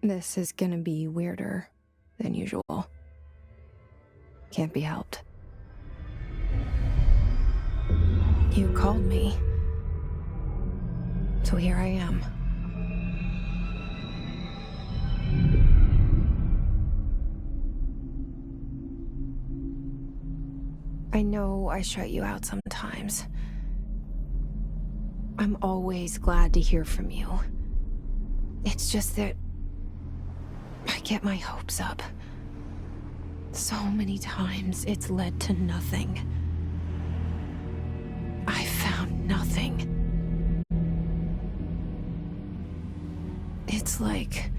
This is gonna be weirder than usual. Can't be helped. You called me. So here I am. I know I shut you out sometimes. I'm always glad to hear from you. It's just that I get my hopes up. So many times it's led to nothing. I found nothing. It's like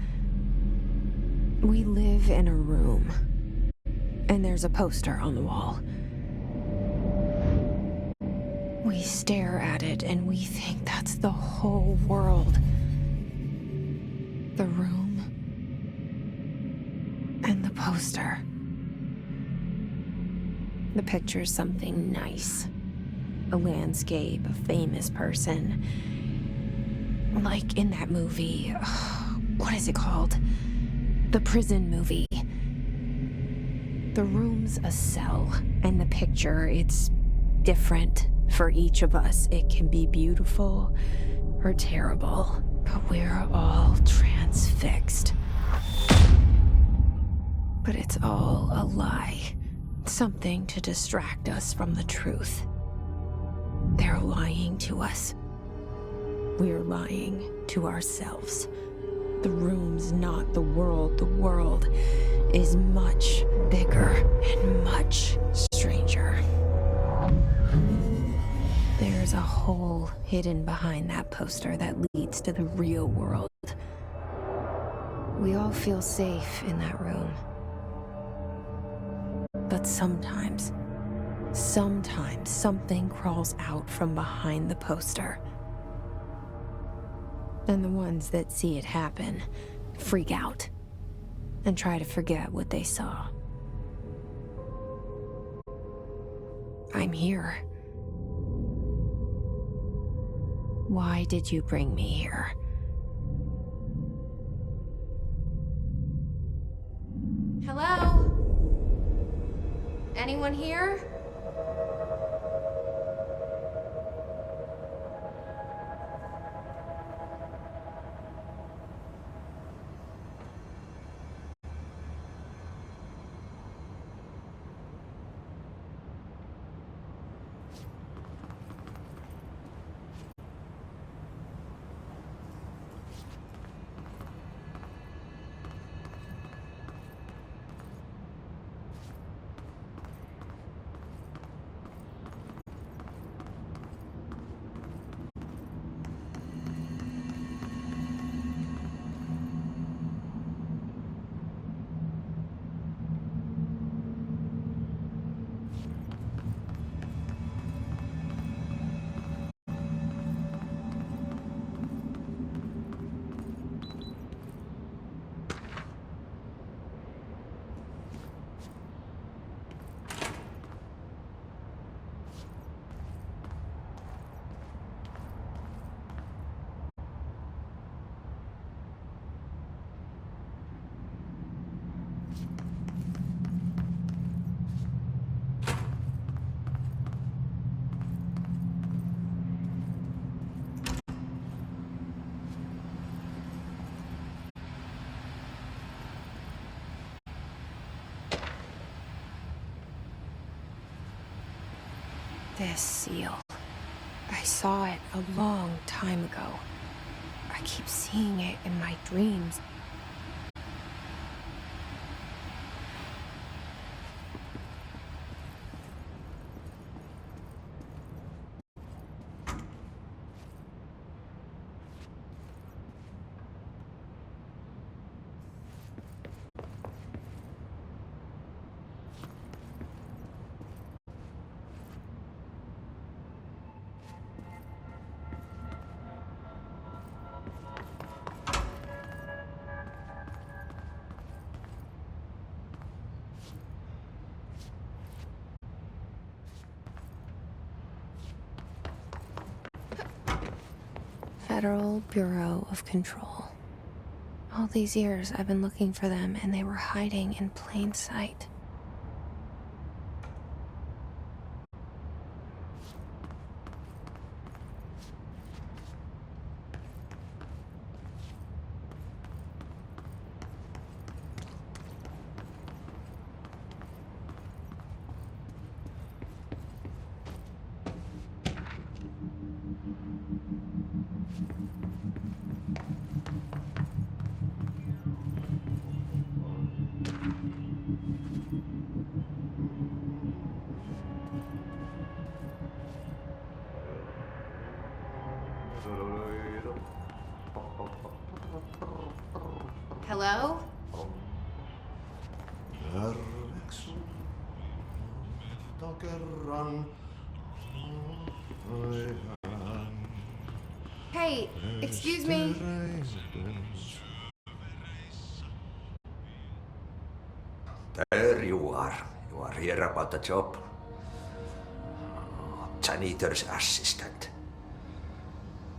we live in a room, and there's a poster on the wall. We stare at it and we think that's the whole world. The room and the poster. The picture's something nice. A landscape, a famous person. Like in that movie, what is it called? The prison movie. The room's a cell, and the picture, it's different for each of us. It can be beautiful or terrible, but we're all transfixed. But it's all a lie. Something to distract us from the truth. They're lying to us. We're lying to ourselves. The room's not the world. The world is much bigger and much stranger. There's a hole hidden behind that poster that leads to the real world. We all feel safe in that room. But sometimes something crawls out from behind the poster. And the ones that see it happen freak out and try to forget what they saw. I'm here. Why did you bring me here? Hello? Anyone here? This seal. I saw it a long time ago. I keep seeing it in my dreams. Federal Bureau of Control. All these years I've been looking for them and they were hiding in plain sight. Hello? Hey, excuse me. There you are. You are here about the job. Janitor's assistant.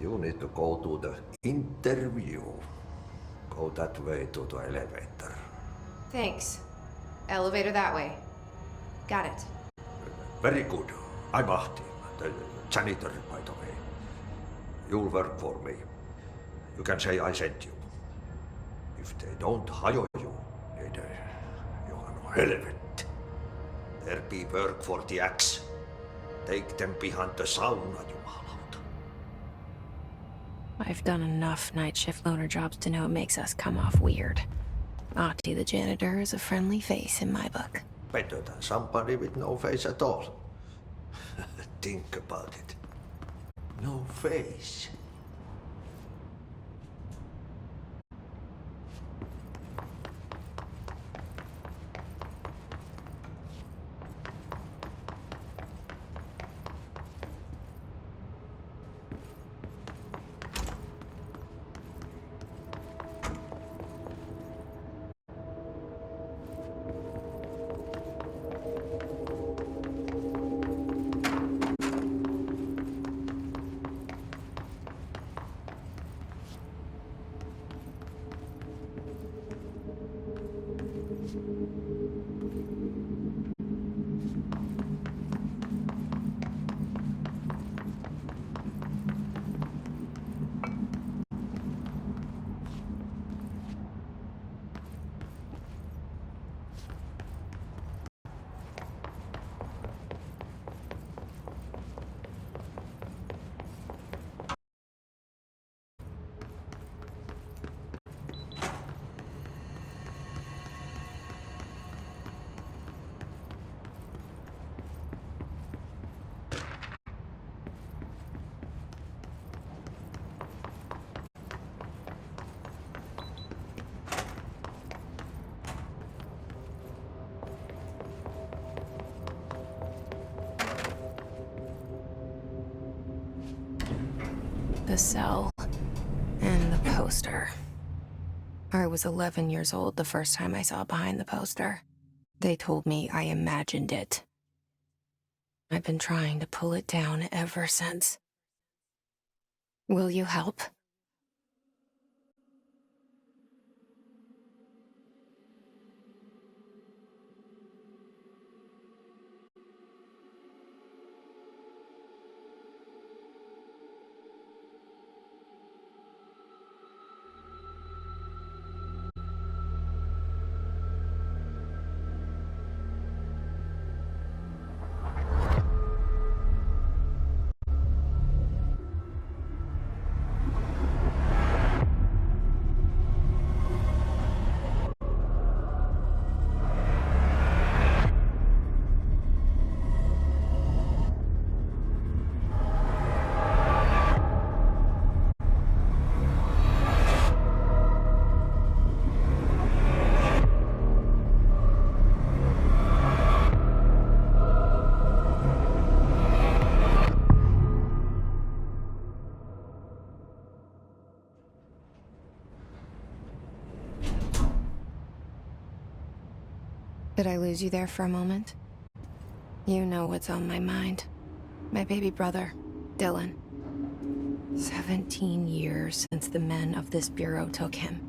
You need to go to the interview. Go that way to the elevator. Thanks. Elevator that way. Got it. Very good. I'm Ahti, the janitor, by the way. You'll work for me. You can say I sent you. If they don't hire you, then you are no helvet. There be work for the axe. Take them behind the sauna, jumalauta. I've done enough night shift loner jobs to know it makes us come off weird. Ahti the janitor is a friendly face in my book. Better than somebody with no face at all. Think about it. No face. The cell and the poster. I was 11 years old the first time I saw behind the poster. They told me I imagined it. I've been trying to pull it down ever since. Will you help? Did I lose you there for a moment? You know what's on my mind. My baby brother, Dylan. 17 years since the men of this bureau took him.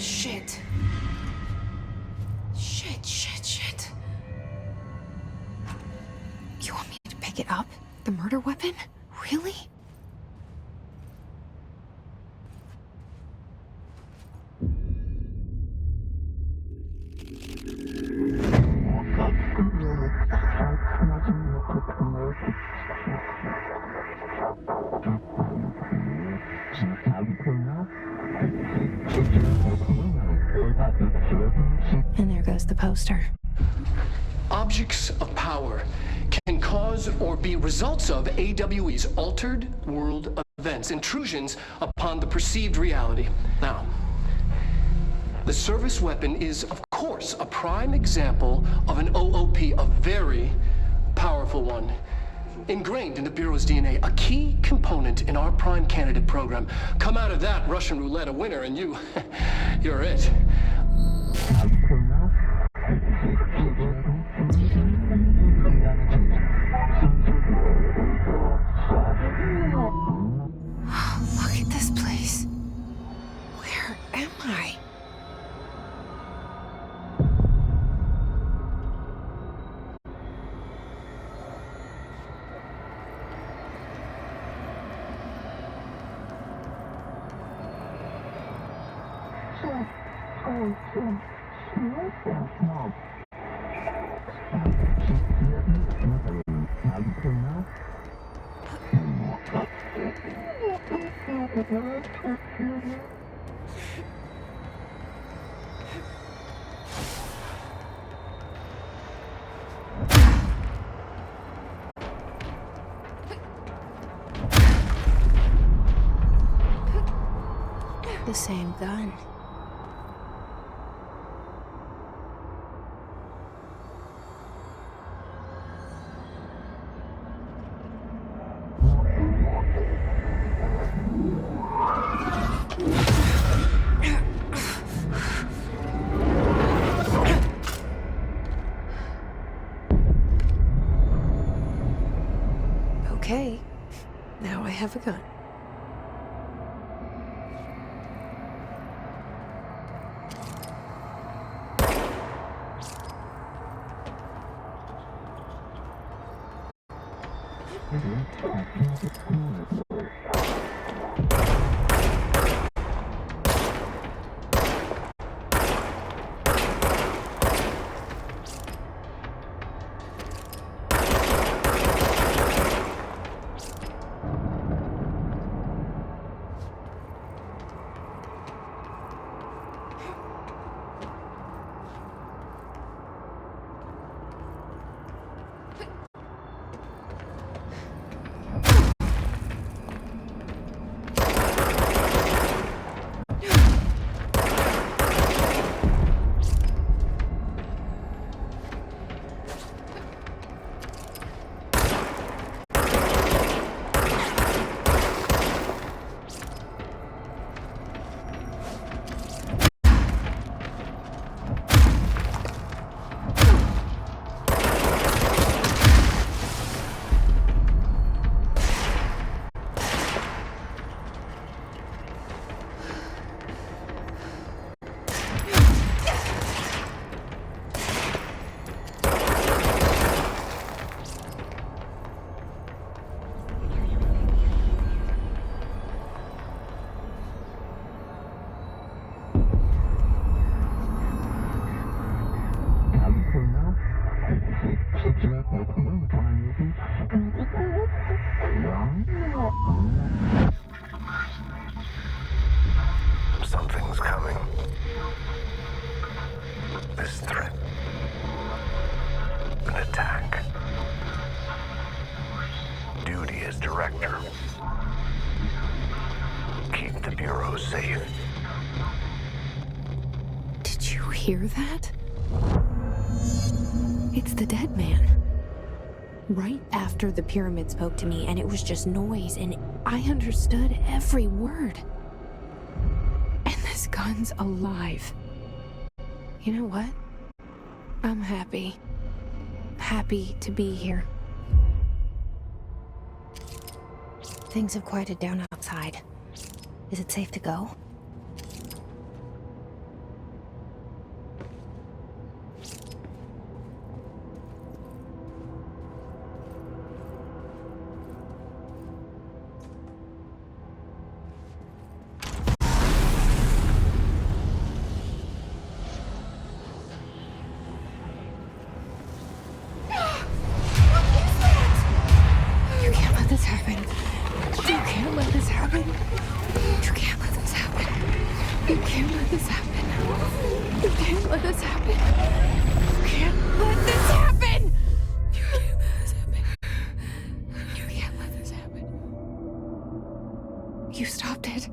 Shit. Shit. You want me to pick it up? The murder weapon? Really? And there goes the poster. Objects of power can cause or be results of AWE's altered world events, intrusions upon the perceived reality. Now, the service weapon is, of course, a prime example of an OOP, a very powerful one. Ingrained in the Bureau's DNA, a key component in our prime candidate program. Come out of that Russian roulette a winner and you're it. Look at this place. Where am I? The same gun. Okay, now I have a gun. Something's coming. This threat. An attack. Duty as director. Keep the Bureau safe. Did you hear that? It's the dead man. Right after the pyramid spoke to me, and it was just noise, and I understood every word. And this gun's alive. You know what? I'm happy. Happy to be here. Things have quieted down outside. Is it safe to go? this happen. You can't let this happen. You can't let this happen! You can't let this happen. You can't let this happen. You stopped it.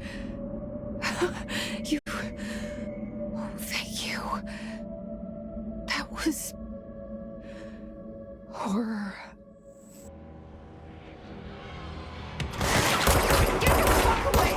You... Oh, thank you. That was... horror. Get the fuck away!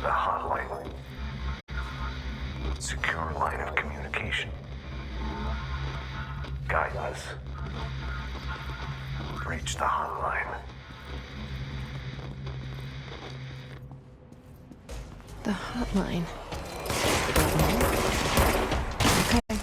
The hotline. Secure line of communication. Guidance. Reach the hotline. The hotline. Okay.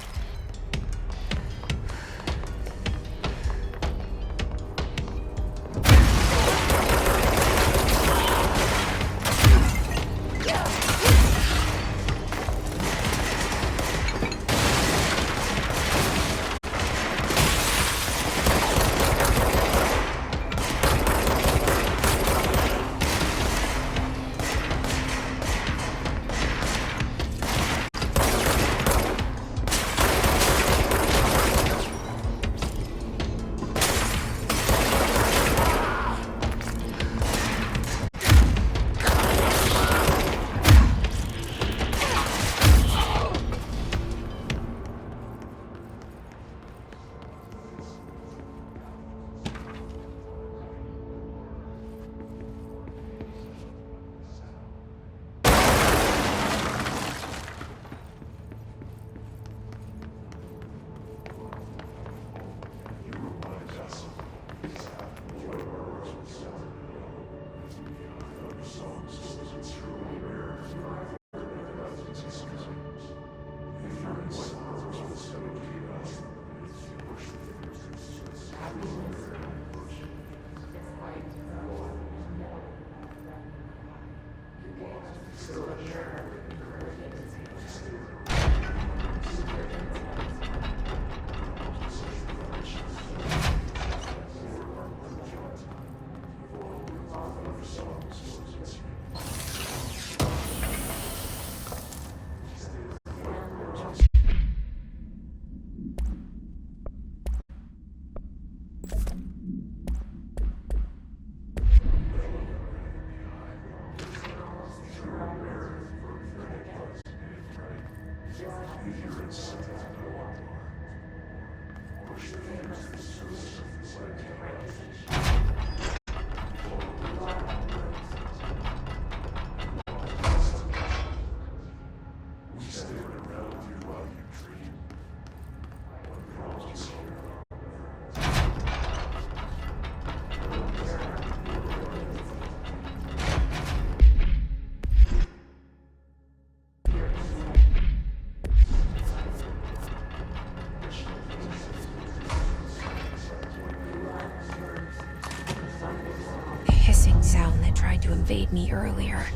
To invade me earlier.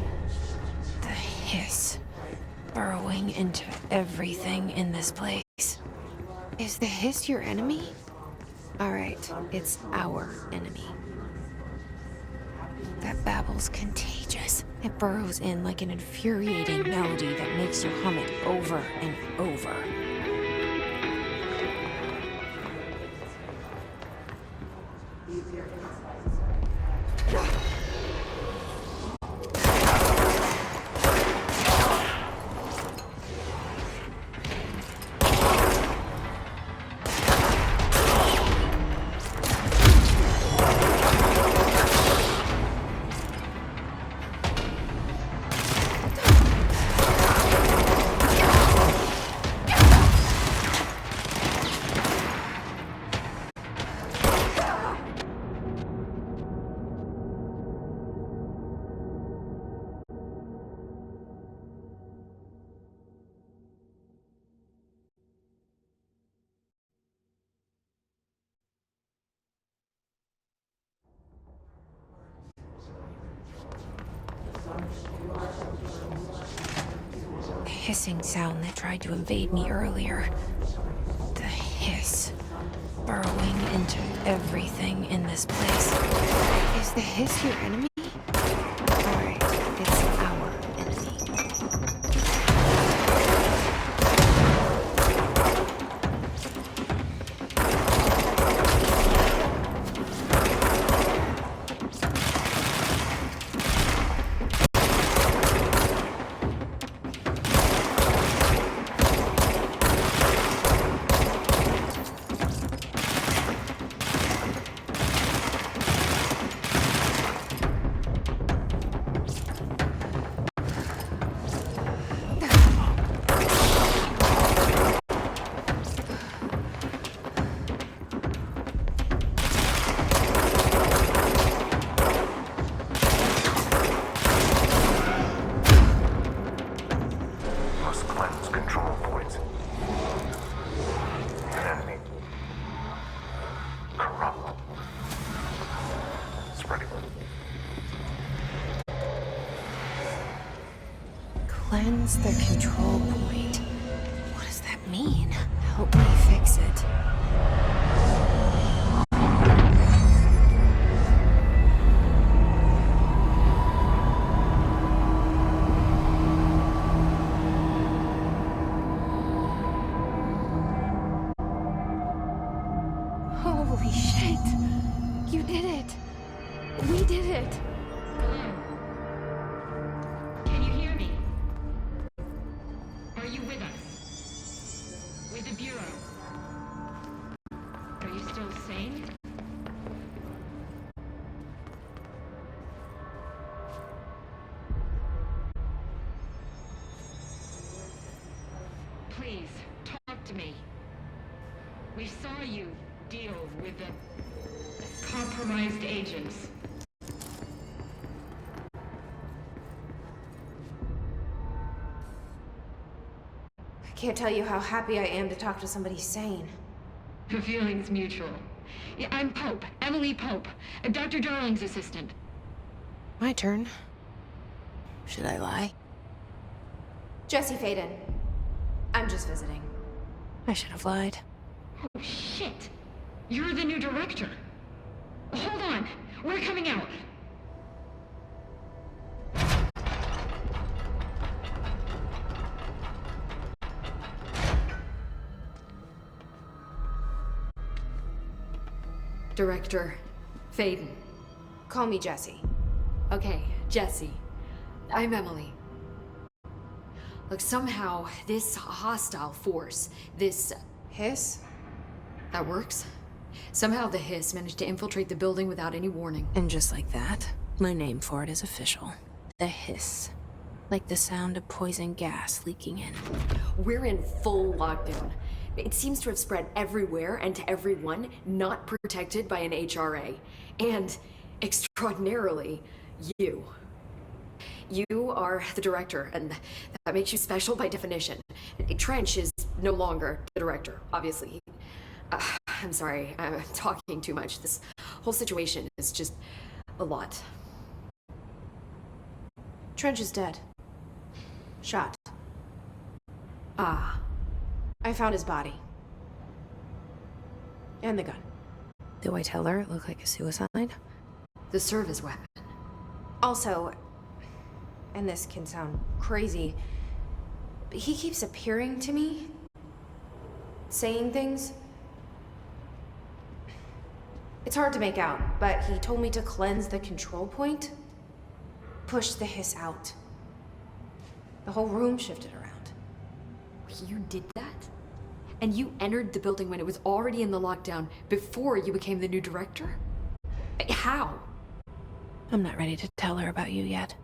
The hiss burrowing into everything in this place. Is the hiss your enemy? Alright, it's our enemy. That babble's contagious. It burrows in like an infuriating melody that makes you hum it over and over. hissing sound that tried to invade me earlier. The hiss. Burrowing into everything in this place. Is the hiss your enemy? Alright, it's our enemy. Must cleanse control points. An enemy. Corrupt. Spreading. Cleanse the control point. What does that mean? Help me fix it. Holy shit! You did it! We did it! Can you hear me? Are you with us? With the Bureau? Are you still sane? Please, talk to me. We saw you deal with the compromised agents. I can't tell you how happy I am to talk to somebody sane. The feeling's mutual. Yeah, I'm Pope, Emily Pope, Dr. Darling's assistant. My turn. Should I lie? Jesse Faden. I'm just visiting. I should have lied. Oh, shit! You're the new director. Hold on, we're coming out. Director Faden. Call me Jesse. Okay, Jesse. I'm Emily. Look, somehow this hostile force, this... Hiss? that works? Somehow the hiss managed to infiltrate the building without any warning. And just like that, my name for it is official. The hiss. Like the sound of poison gas leaking in. We're in full lockdown. It seems to have spread everywhere and to everyone not protected by an HRA. And, extraordinarily, you. You are the director, and that makes you special by definition. Trench is no longer the director, obviously. I'm sorry, I'm talking too much. This whole situation is just a lot. Trench is dead. Shot. Ah. I found his body. And the gun. Do I tell her it looked like a suicide? The service weapon. Also, and this can sound crazy, but he keeps appearing to me. Saying things. It's hard to make out, but he told me to cleanse the control point. Push the hiss out. The whole room shifted around. You did that? And you entered the building when it was already in the lockdown before you became the new director? How? I'm not ready to tell her about you yet.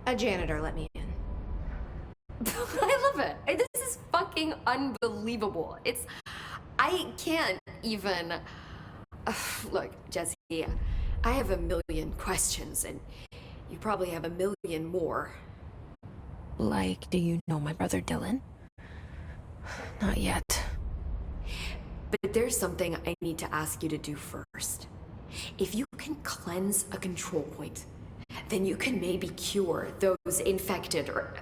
A janitor let me in. I love it. This is fucking unbelievable. I can't even... Look, Jesse, I have a million questions, and you probably have a million more. Like, do you know my brother Dylan? Not yet. But there's something I need to ask you to do first. If you can cleanse a control point, then you can maybe cure those infected or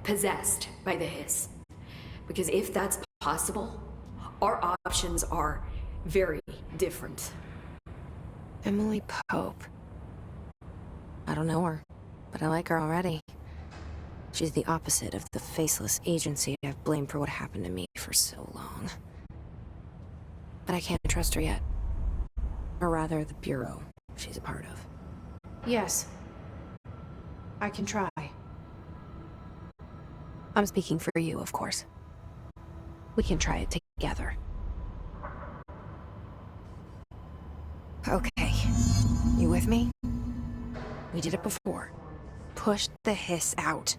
possessed by the hiss. Because if that's possible, our options are very different. Emily Pope. I don't know her, but I like her already. She's the opposite of the faceless agency I've blamed for what happened to me for so long. But I can't trust her yet. Or rather, the Bureau she's a part of. Yes. I can try. I'm speaking for you, of course. We can try it together. Okay. You with me? We did it before. Push the hiss out.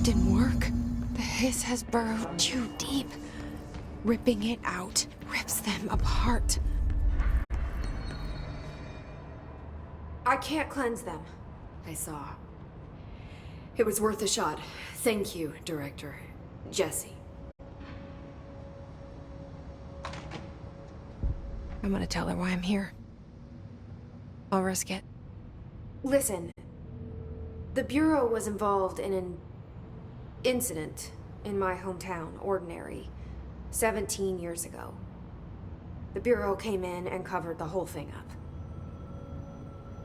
didn't work. The hiss has burrowed too deep. Ripping it out rips them apart. I can't cleanse them. I saw. It was worth a shot. Thank you, Director. Jesse. I'm gonna tell her why I'm here. I'll risk it. Listen, the Bureau was involved in an incident in my hometown, Ordinary, 17 years ago. The Bureau came in and covered the whole thing up.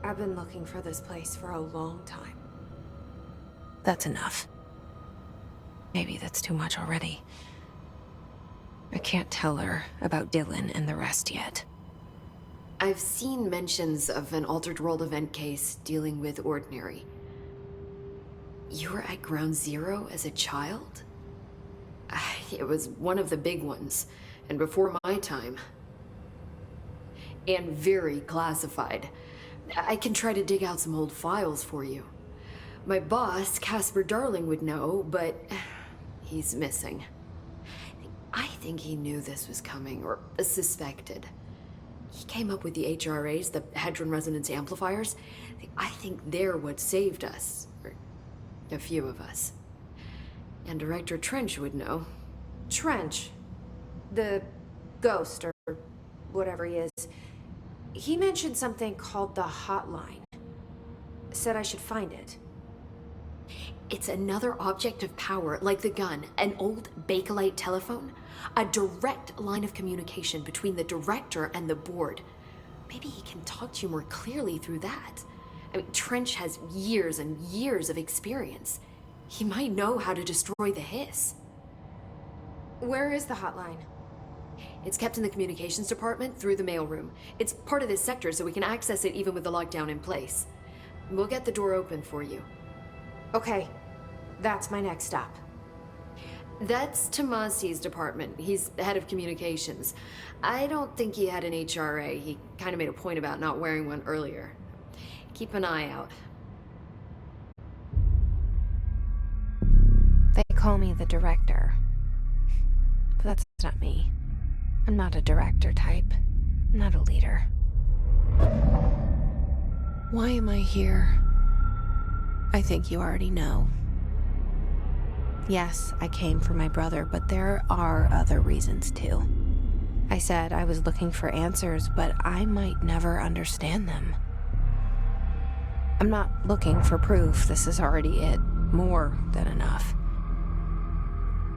I've been looking for this place for a long time. That's enough. Maybe that's too much already. I can't tell her about Dylan and the rest yet. I've seen mentions of an Altered World event case dealing with Ordinary. You were at Ground Zero as a child? It was one of the big ones, and before my time. And very classified. I can try to dig out some old files for you. My boss, Casper Darling, would know, but he's missing. I think he knew this was coming, or suspected. He came up with the HRAs, the Hadron Resonance Amplifiers. I think they're what saved us, or a few of us. And Director Trench would know. Trench, the ghost, or whatever he is, he mentioned something called the hotline. Said I should find it. It's another object of power, like the gun, an old Bakelite telephone, a direct line of communication between the director and the board. Maybe he can talk to you more clearly through that. I mean, Trench has years and years of experience. He might know how to destroy the hiss. Where is the hotline? It's kept in the communications department through the mailroom. It's part of this sector, so we can access it even with the lockdown in place. We'll get the door open for you. Okay, that's my next stop. That's Tomasi's department. He's the head of communications. I don't think he had an HRA. He kind of made a point about not wearing one earlier. Keep an eye out. They call me the director. But that's not me. I'm not a director type. I'm not a leader. Why am I here? I think you already know. Yes, I came for my brother, but there are other reasons too. I said I was looking for answers, but I might never understand them. I'm not looking for proof. This is already it. More than enough.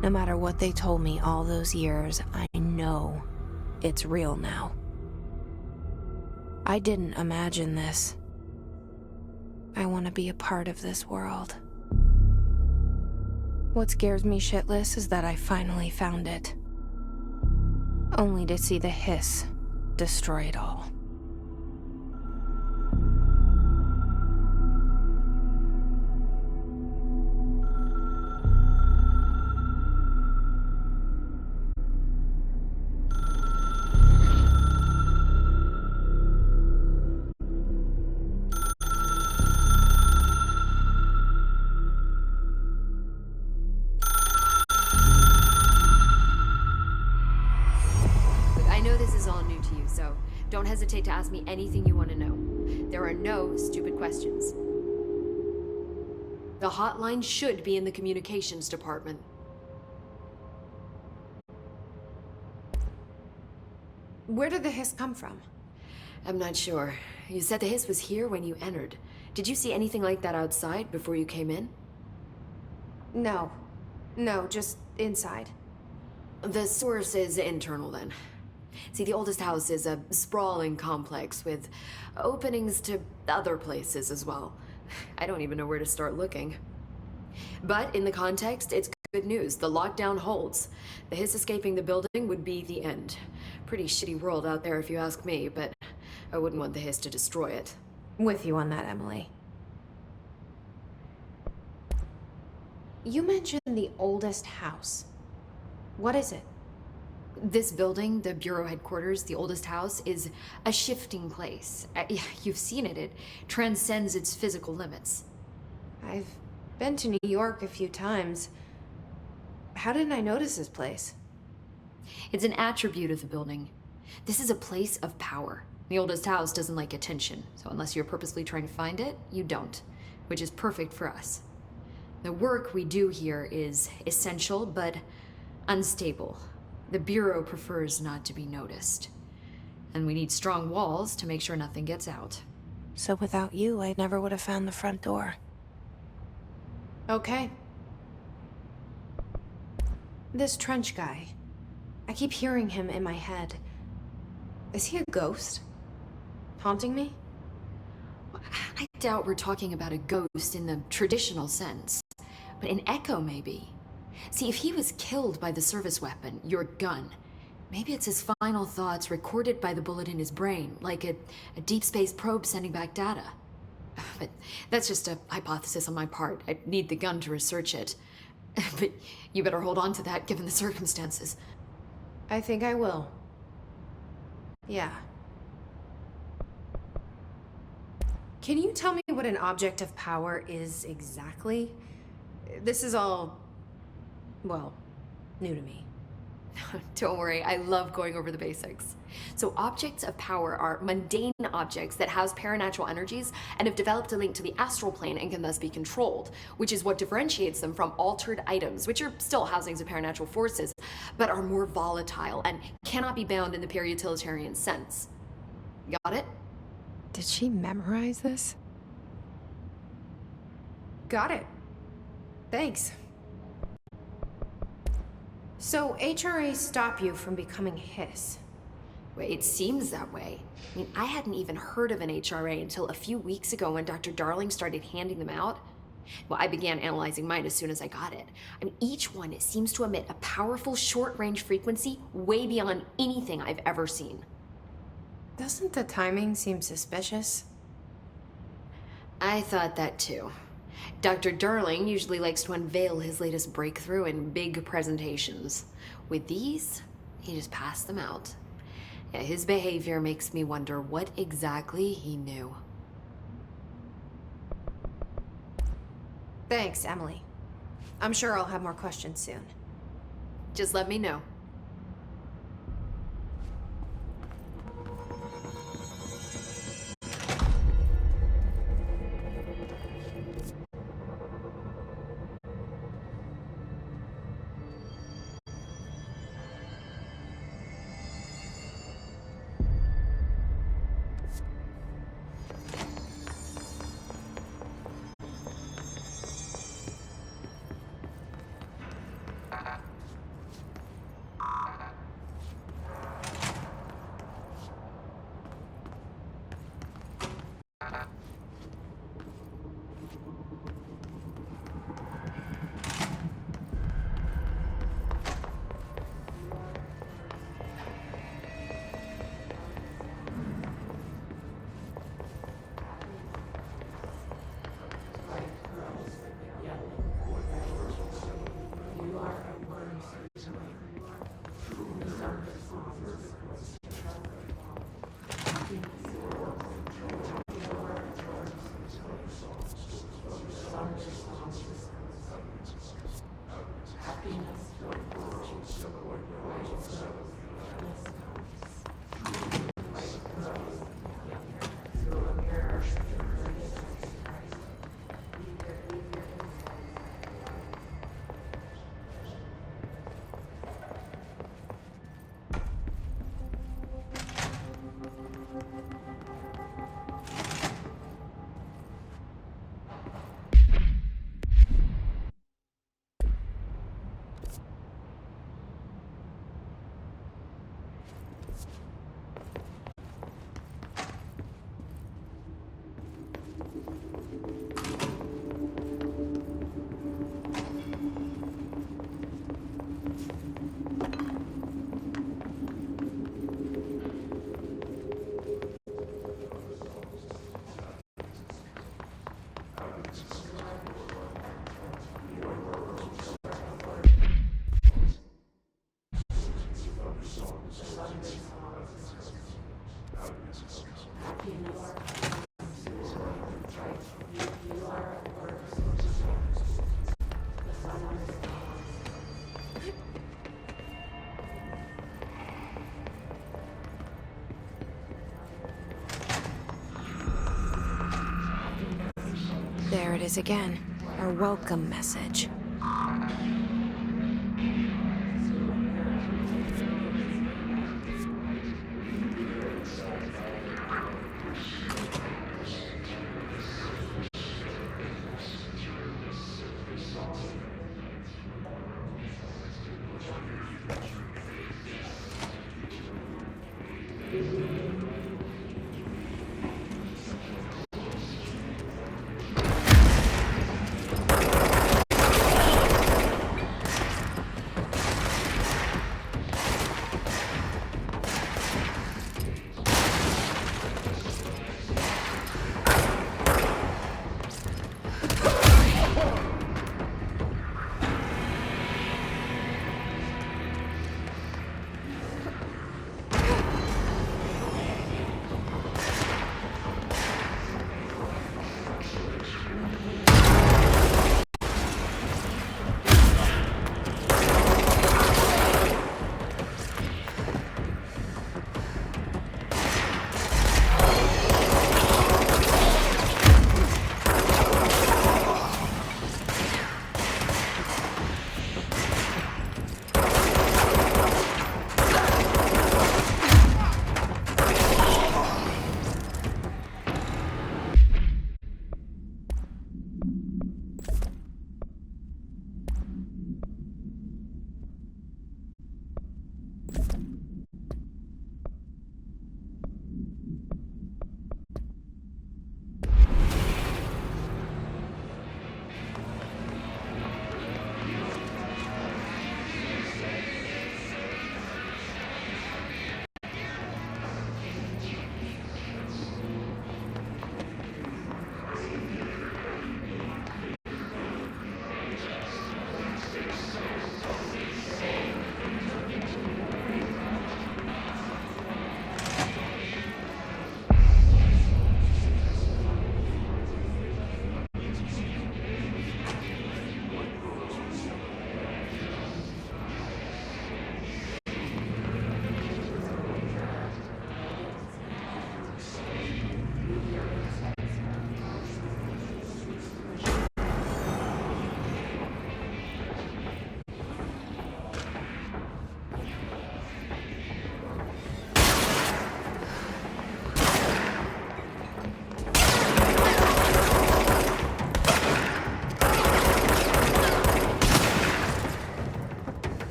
No matter what they told me all those years, I know it's real now. I didn't imagine this. I want to be a part of this world. What scares me shitless is that I finally found it. Only to see the hiss destroy it all. Don't hesitate to ask me anything you want to know. There are no stupid questions. The hotline should be in the communications department. Where did the hiss come from? I'm not sure. You said the hiss was here when you entered. Did you see anything like that outside before you came in? No, just inside. The source is internal then. See, the oldest house is a sprawling complex with openings to other places as well. I don't even know where to start looking. But in the context, it's good news. The lockdown holds. The hiss escaping the building would be the end. Pretty shitty world out there if you ask me, but I wouldn't want the hiss to destroy it. With you on that, Emily. You mentioned the oldest house. What is it? This building, the Bureau headquarters, the oldest house, is a shifting place. You've seen it. It transcends its physical limits. I've Been to New York a few times. How didn't I notice this place? It's an attribute of the building. This is a place of power. The oldest house doesn't like attention, so unless you're purposely trying to find it, you don't, which is perfect for us. The work we do here is essential, but unstable. The Bureau prefers not to be noticed. And we need strong walls to make sure nothing gets out. So without you, I never would have found the front door. Okay. This Trench guy. I keep hearing him in my head. Is he a ghost? Haunting me? I doubt we're talking about a ghost in the traditional sense, but an echo maybe. See, if he was killed by the service weapon, your gun, maybe it's his final thoughts recorded by the bullet in his brain, like a deep space probe sending back data. But that's just a hypothesis on my part. I need the gun to research it. But you better hold on to that given the circumstances. I think I will. Yeah. Can you tell me what an object of power is exactly? This is all, well, new to me. Don't worry, I love going over the basics. So objects of power are mundane objects that house paranatural energies and have developed a link to the astral plane and can thus be controlled, which is what differentiates them from altered items, which are still housings of paranatural forces, but are more volatile and cannot be bound in the pure utilitarian sense. Got it? Did she memorize this? Got it. Thanks. So HRAs stop you from becoming Hiss. Well, it seems that way. I mean, I hadn't even heard of an HRA until a few weeks ago when Dr. Darling started handing them out. Well, I began analyzing mine as soon as I got it. I mean, each one seems to emit a powerful short-range frequency way beyond anything I've ever seen. Doesn't the timing seem suspicious? I thought that too. Dr. Darling usually likes to unveil his latest breakthrough in big presentations. With these, he just passed them out. Yeah, his behavior makes me wonder what exactly he knew. Thanks, Emily. I'm sure I'll have more questions soon. Just let me know. There it is again. Our welcome message.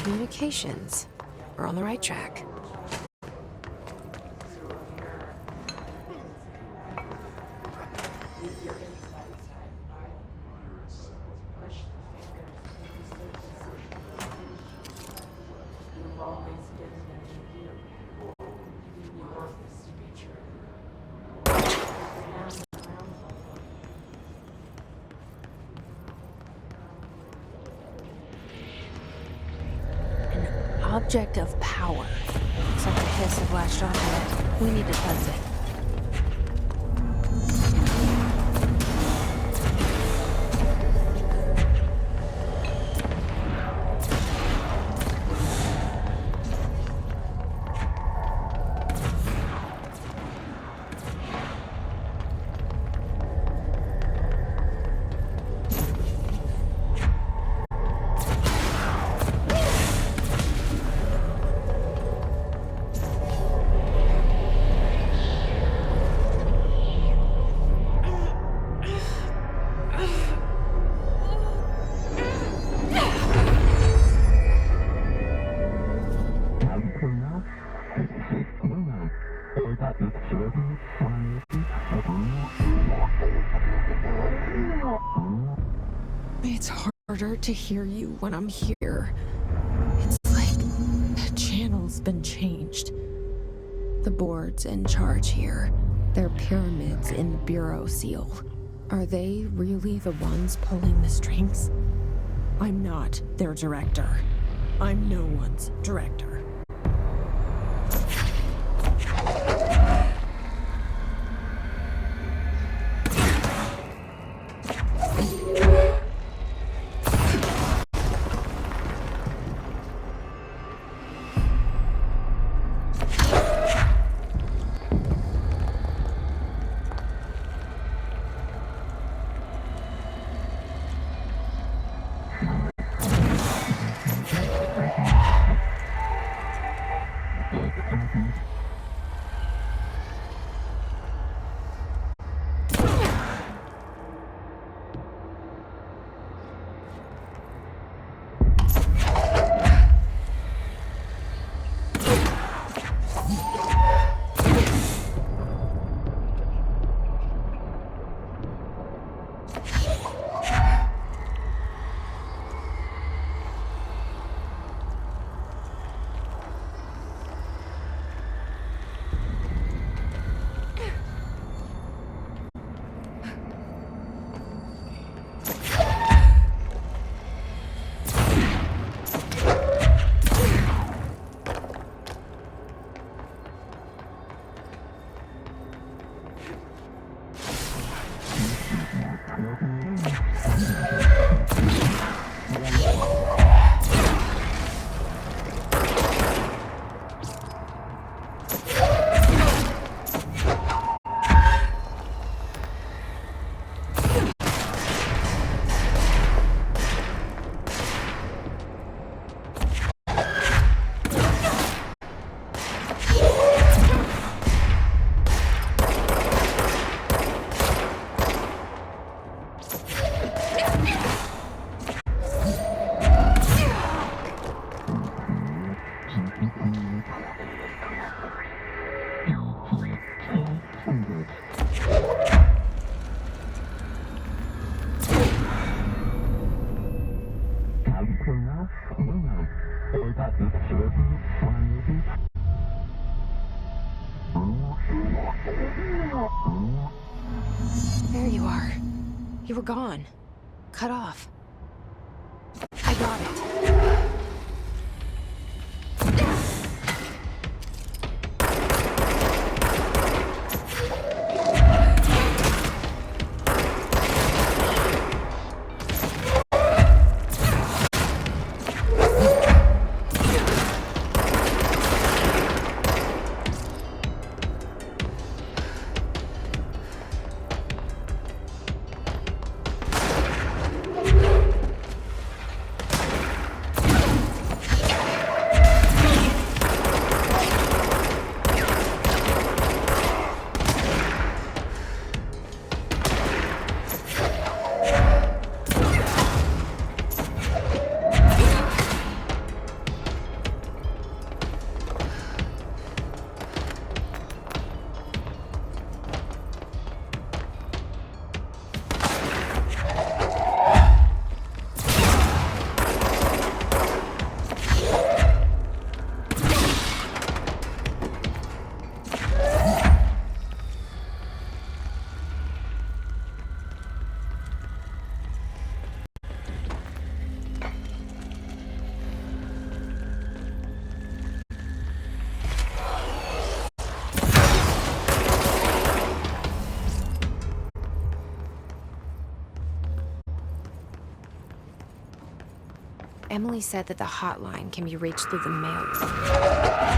Communications. We're on the right track. Object of power. Looks like the hiss have latched onto it. We need to cleanse it. It's harder to hear you when I'm here. It's like the channel's been changed. The board's in charge here. They're pyramids in the Bureau seal. Are they really the ones pulling the strings? I'm not their director. I'm no one's director. There you are. You were gone. Cut off. I got it. Emily said that the hotline can be reached through the mail room.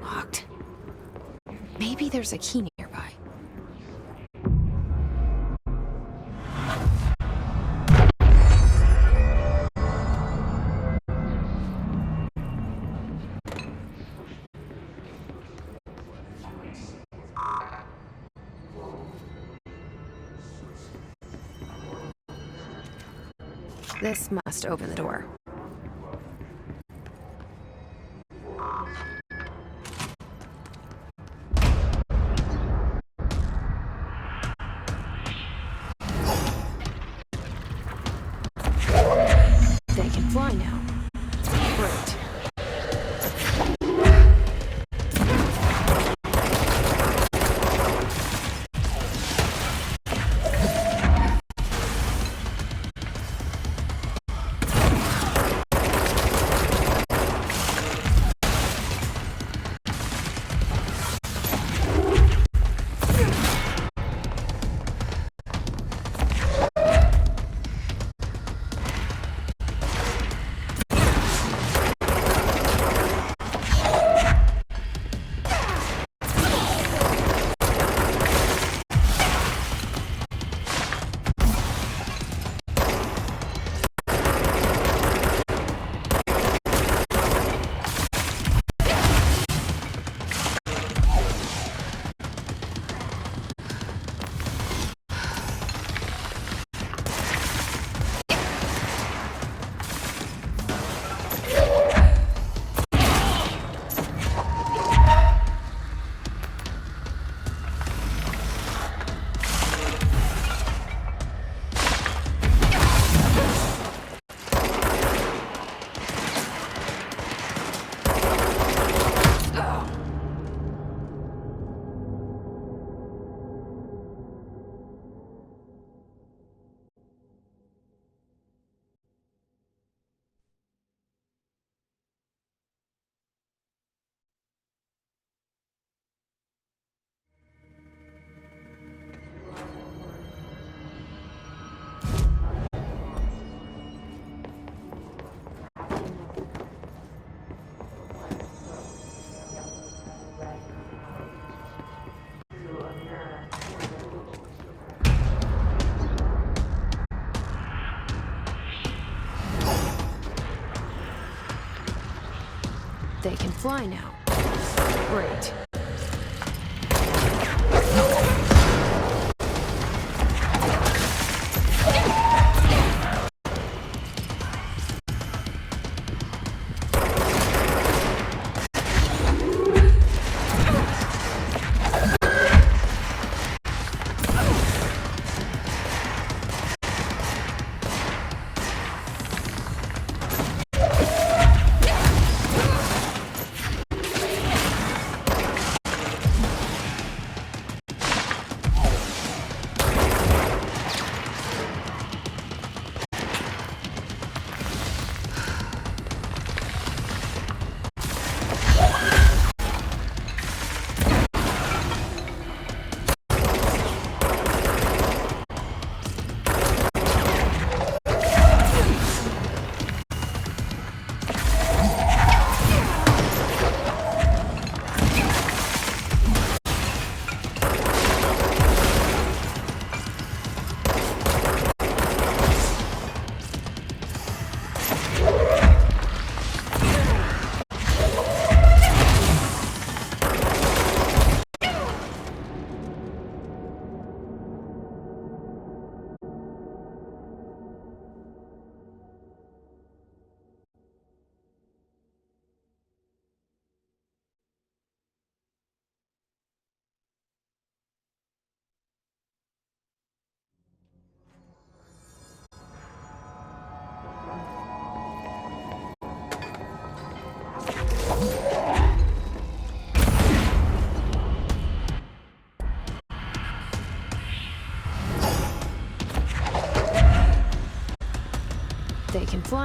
Locked. Maybe there's a key nearby. This must open the door. They can fly now. Great. They can fly now. Great.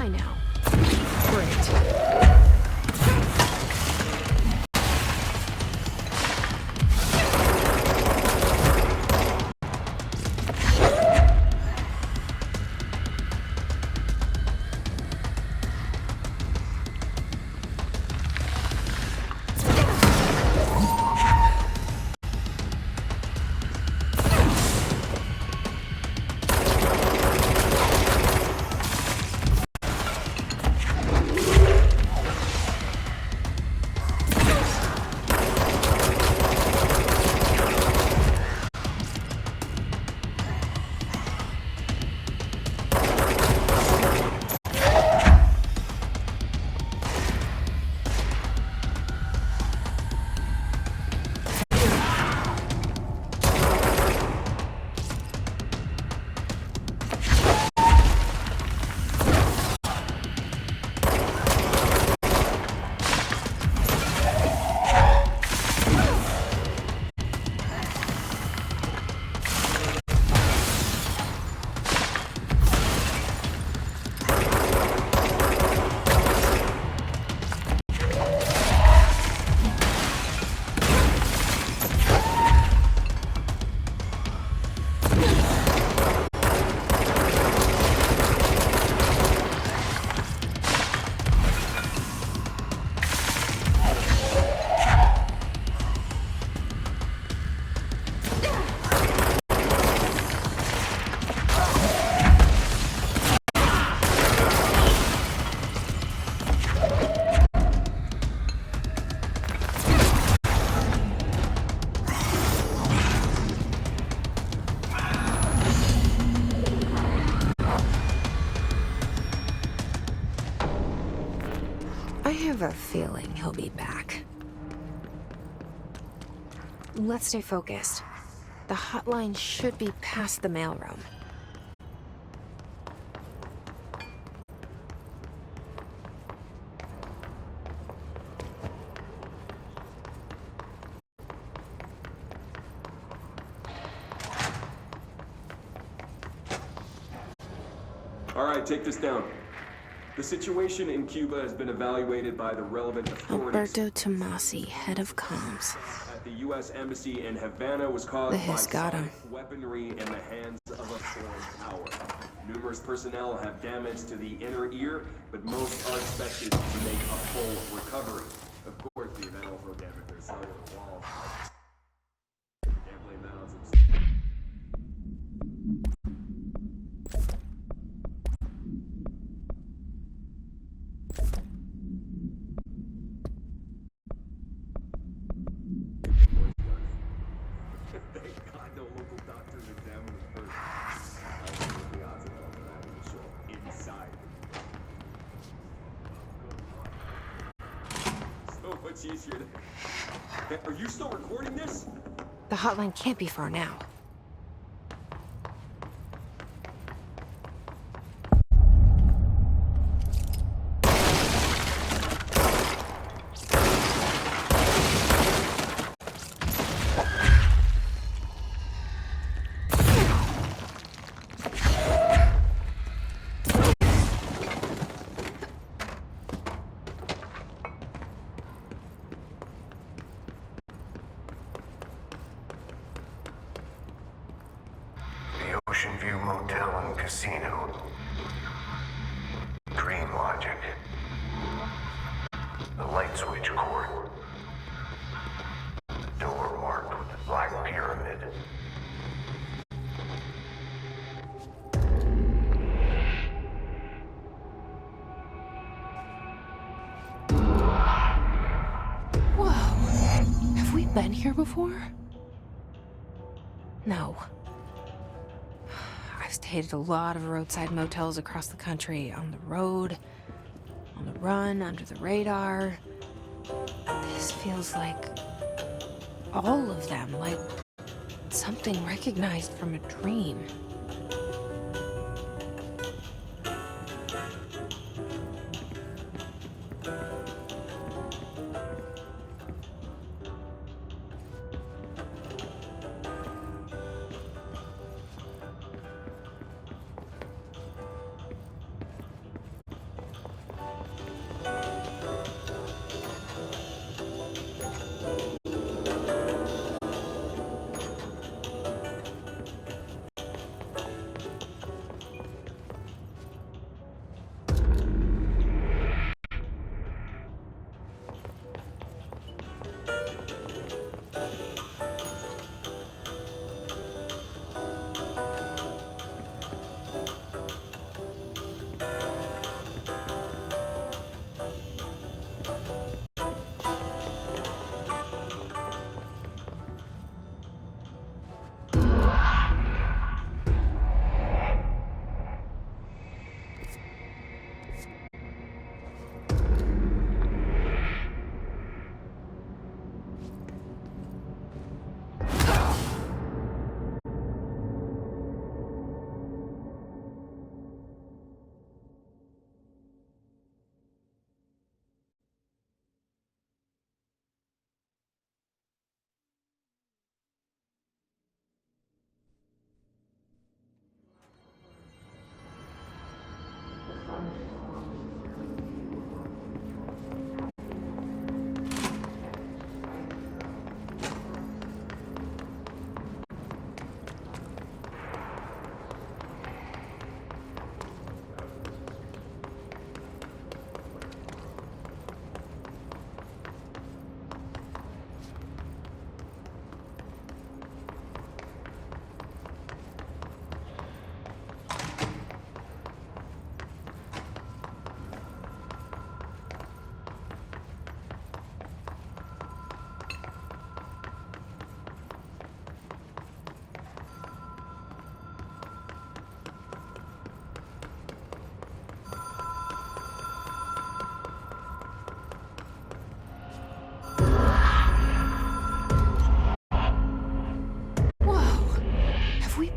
I know. Great. I have a feeling he'll be back. Let's stay focused. The hotline should be past the mailroom. All right, take this down. The situation in Cuba has been evaluated by the relevant authorities. Alberto Tomasi, head of comms. At the U.S. Embassy in Havana was caused The by hiss got him. sonic weaponry in the hands of a foreign power. Numerous personnel have damage to the inner ear, but most are expected to make a full recovery. Of course, the event also damaged their cellular walls. Can't blame that on some... Thank God no local doctors examined it first. I don't know what the odds of that will show up inside. So much easier to... Are you still recording this? The hotline can't be far now. Ocean View Motel and Casino. Dream Logic. The light switch cord. The door marked with the black pyramid. Whoa. Have we been here before? No. I've stayed at a lot of roadside motels across the country, on the road, on the run, under the radar. This feels like all of them, like something recognized from a dream.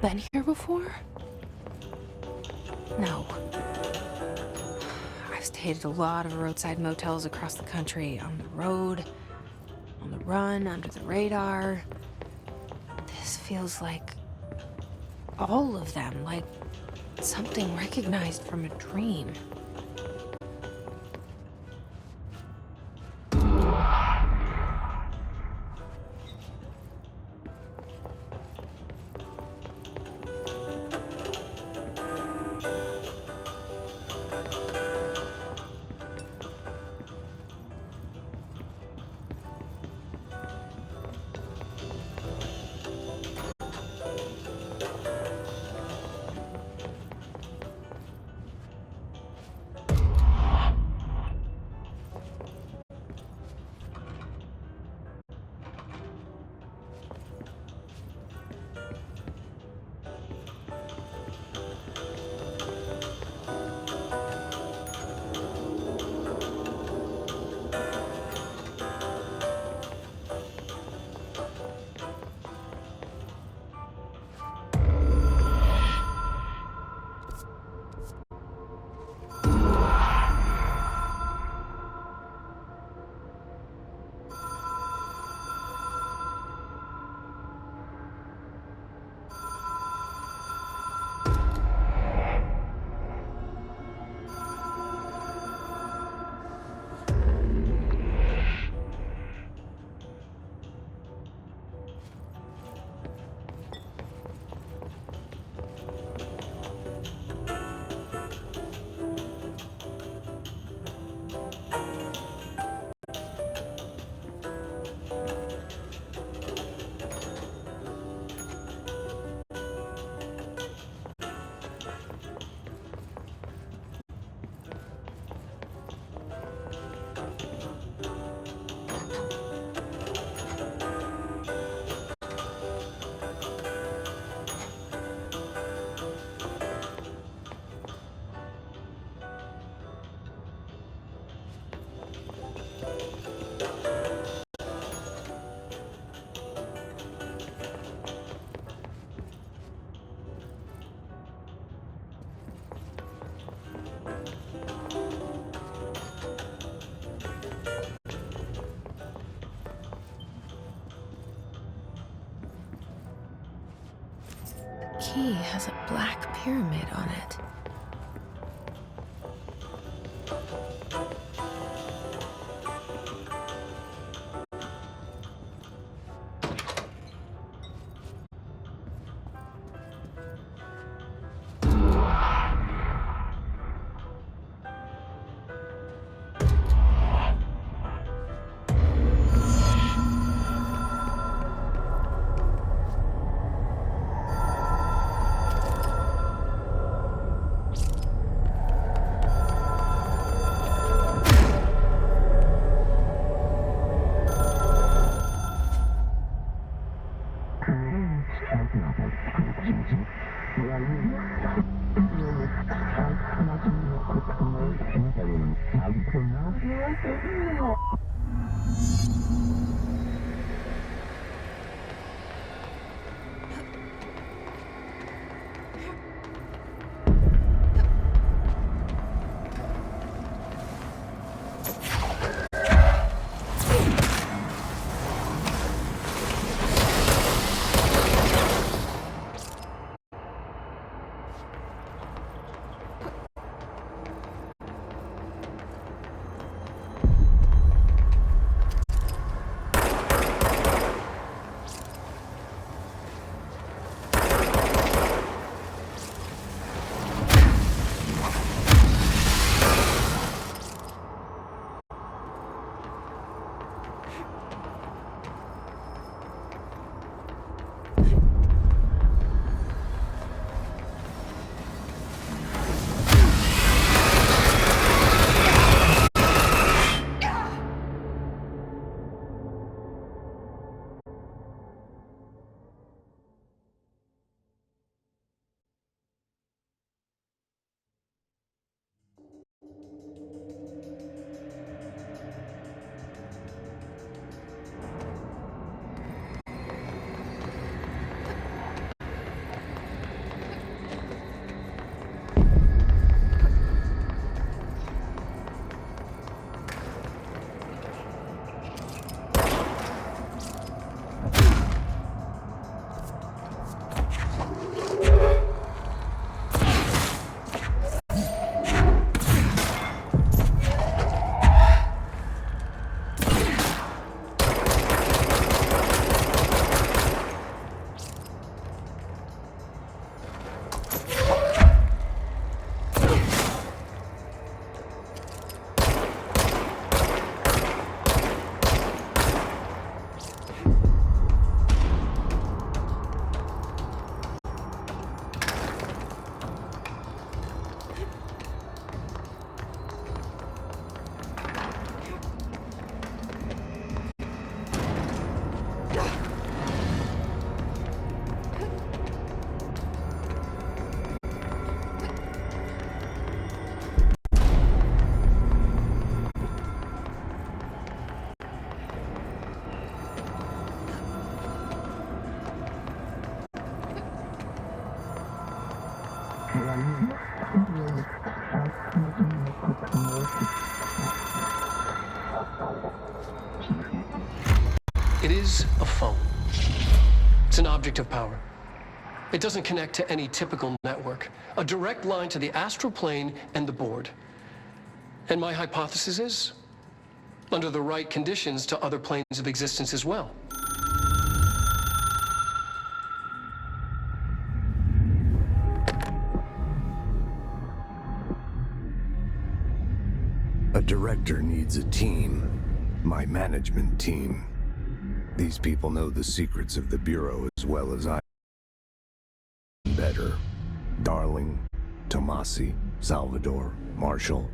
been here before? No. I've stayed at a lot of roadside motels across the country, on the road, on the run, under the radar. This feels like all of them, like something recognized from a dream. Key has a black pyramid on it. It is a phone. It's an object of power. It doesn't connect to any typical network. A direct line to the astral plane and the board. And my hypothesis is, under the right conditions, to other planes of existence as well. A director needs a team. My management team. These people know the secrets of the Bureau as well as I. Better. Darling, Tomasi, Salvador, Marshall.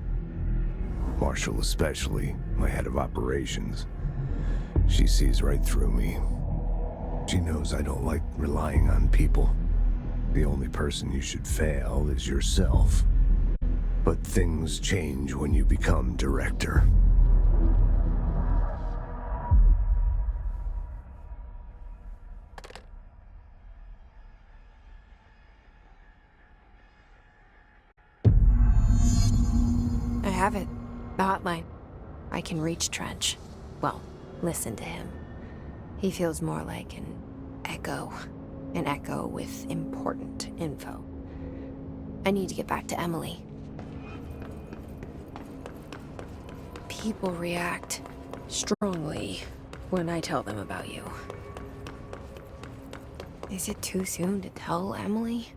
Marshall especially, my head of operations. She sees right through me. She knows I don't like relying on people. The only person you should fail is yourself. But things change when you become director. I have it. The hotline. I can reach Trench. Well, listen to him. He feels more like an echo. An echo with important info. I need to get back to Emily. People react strongly when I tell them about you. Is it too soon to tell Emily?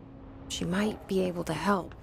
She might be able to help.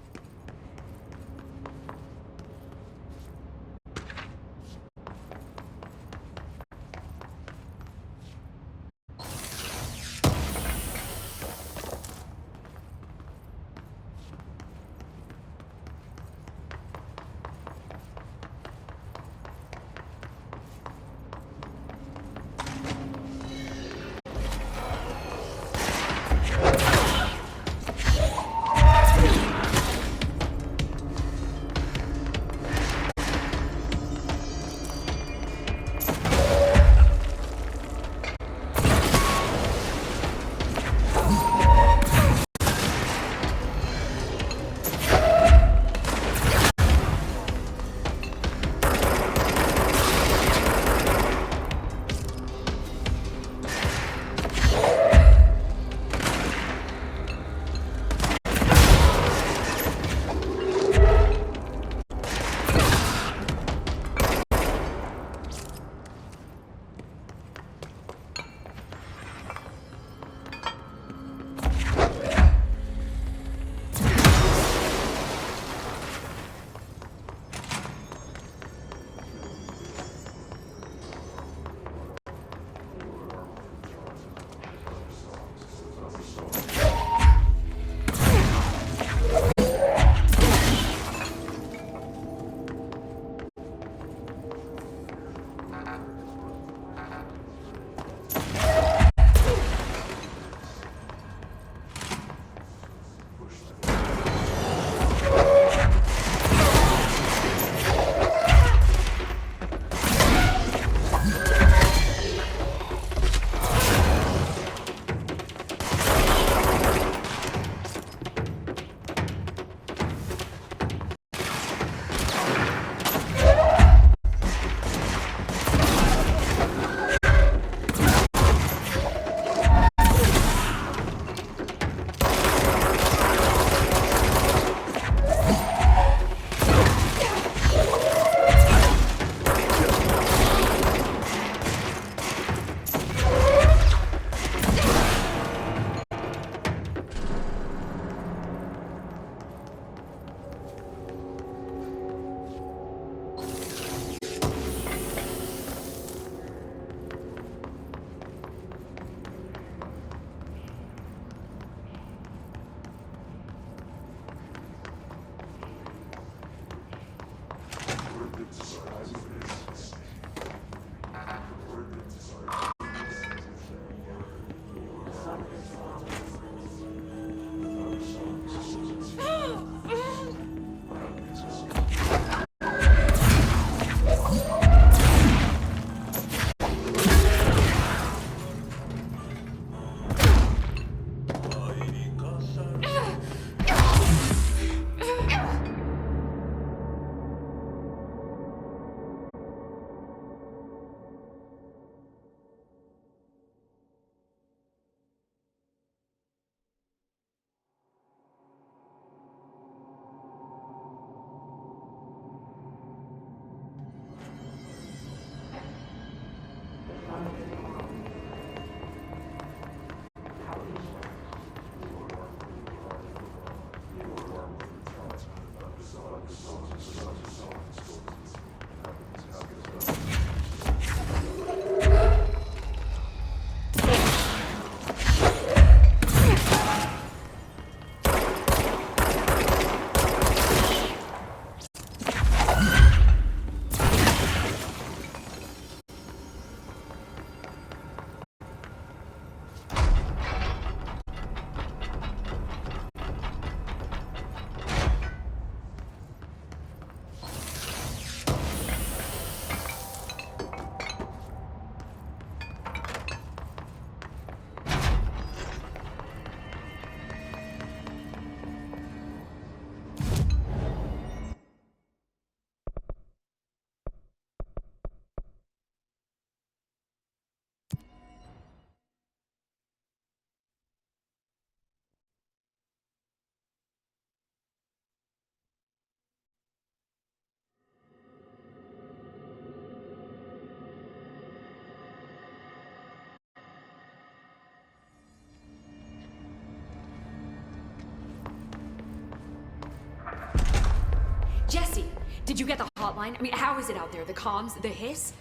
you get the hotline? I mean, how is it out there? The comms? The hiss?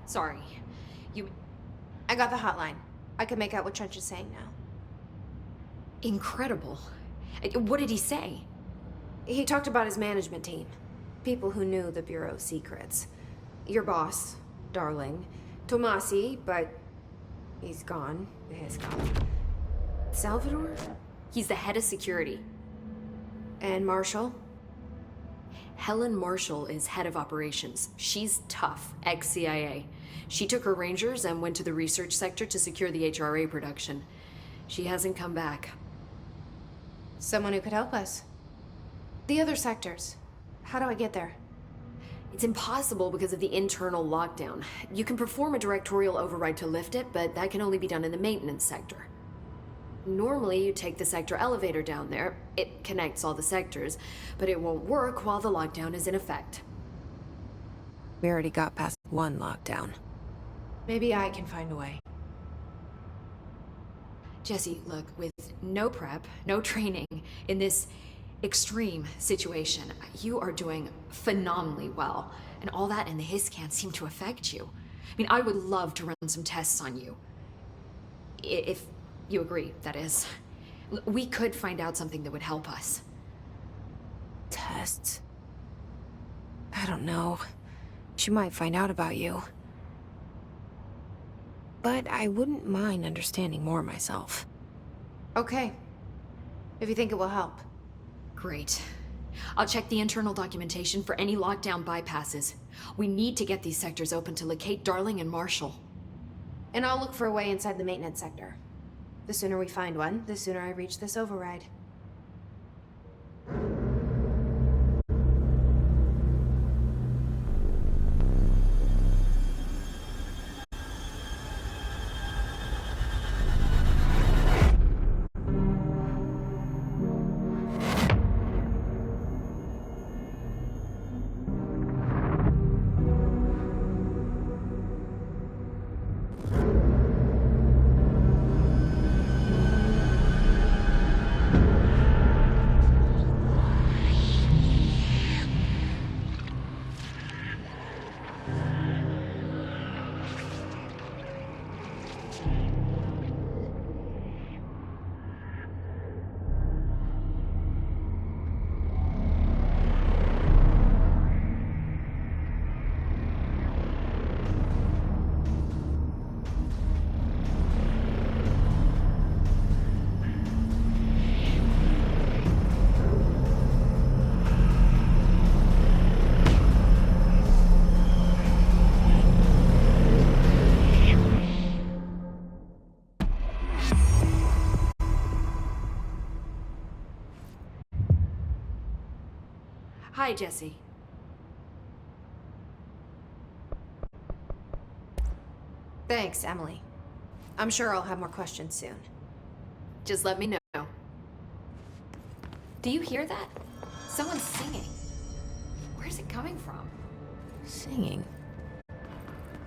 Sorry. I got the hotline. I can make out what Trench is saying now. Incredible. What did he say? He talked about his management team. People who knew the Bureau's secrets. Your boss, Darling. Tomasi, but he's gone. He's gone. Salvador? He's the head of security. And Marshall? Helen Marshall is head of operations. She's tough, ex-CIA. She took her Rangers and went to the research sector to secure the HRA production. She hasn't come back. Someone who could help us. The other sectors. How do I get there? It's impossible because of the internal lockdown. You can perform a directorial override to lift it, but that can only be done in the maintenance sector. Normally, you take the sector elevator down there. It connects all the sectors, but it won't work while the lockdown is in effect. We already got past one lockdown. Maybe I can find a way. Jesse, look, with no prep, no training, in this extreme situation, you are doing phenomenally well. And all that and the hiss can't seem to affect you. I mean, I would love to run some tests on you. If you agree, that is. We could find out something that would help us. Tests? I don't know. She might find out about you. But I wouldn't mind understanding more myself. Okay. If you think it will help. Great. I'll check the internal documentation for any lockdown bypasses. We need to get these sectors open to locate Darling and Marshall. And I'll look for a way inside the maintenance sector. The sooner we find one, the sooner I reach this override. Hi, Jesse. Thanks, Emily. I'm sure I'll have more questions soon. Just let me know. Do you hear that? Someone's singing. Where's it coming from? Singing?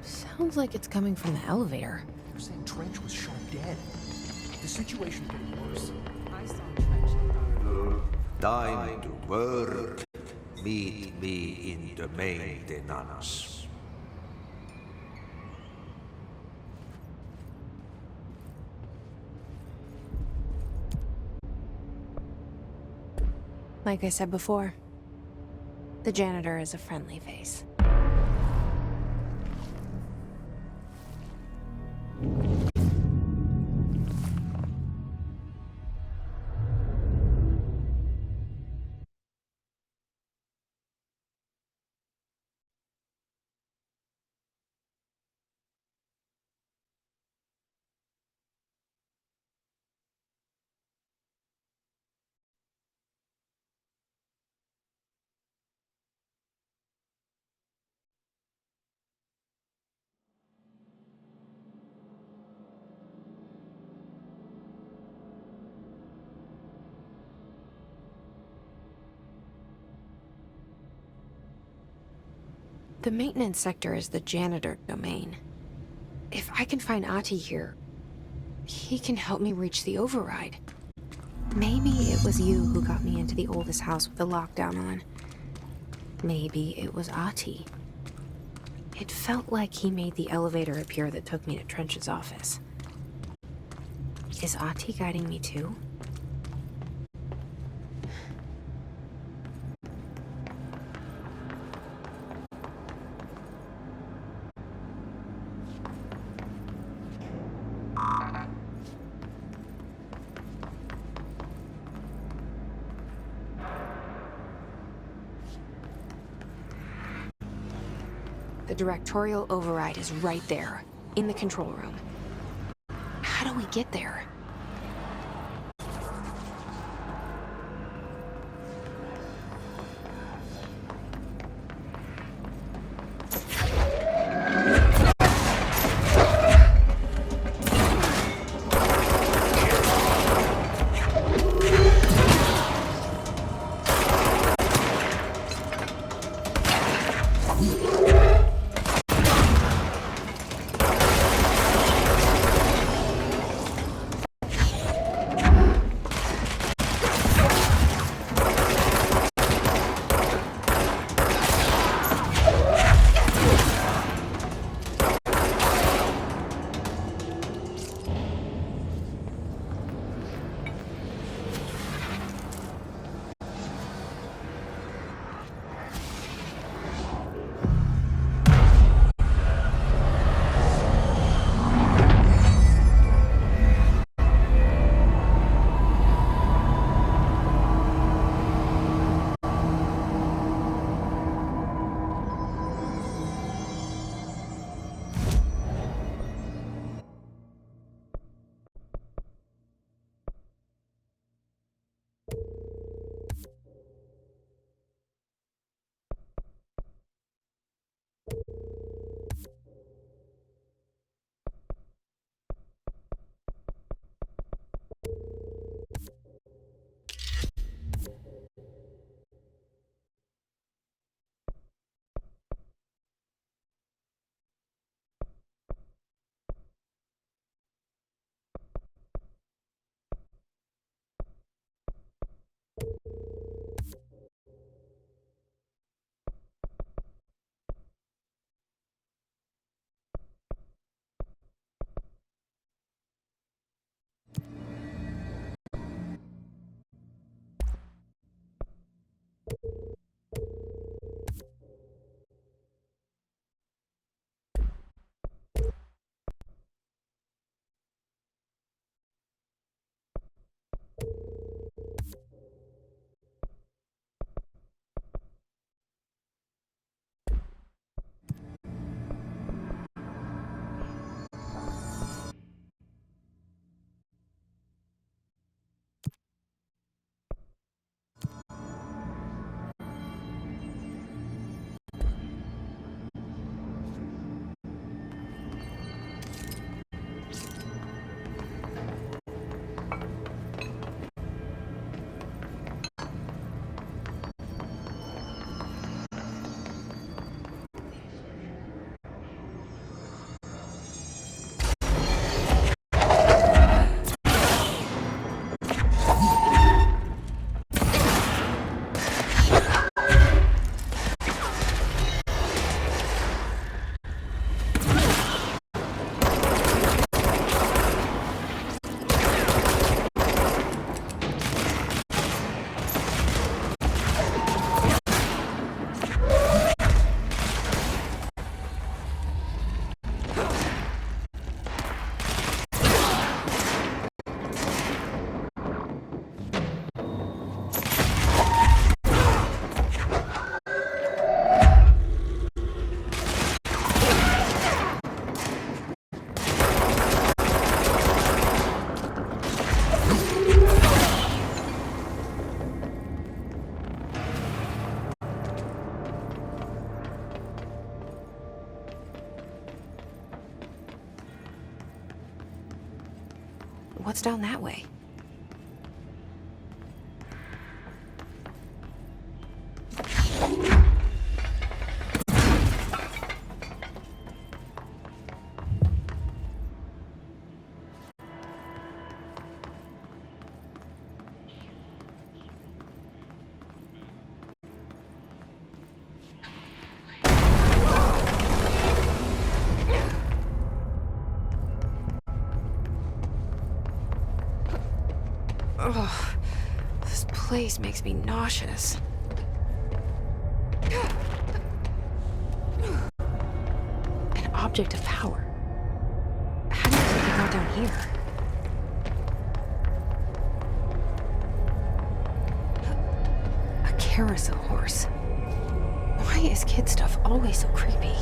Sounds like it's coming from the elevator. They're saying Trench was shot dead. The situation's getting worse. I saw Trench. Time to work. Meet me in the maintenance. Like I said before, the janitor is a friendly face. The maintenance sector is the janitor domain. If I can find Ahti here, he can help me reach the override. Maybe it was you who got me into the oldest house with the lockdown on. Maybe it was Ahti. It felt like he made the elevator appear that took me to Trench's office. Is Ahti guiding me too? The directorial override is right there, in the control room. How do we get there? What's down that way? Ugh, this place makes me nauseous. An object of power. How do you think it got down here? A carousel horse. Why is kid stuff always so creepy?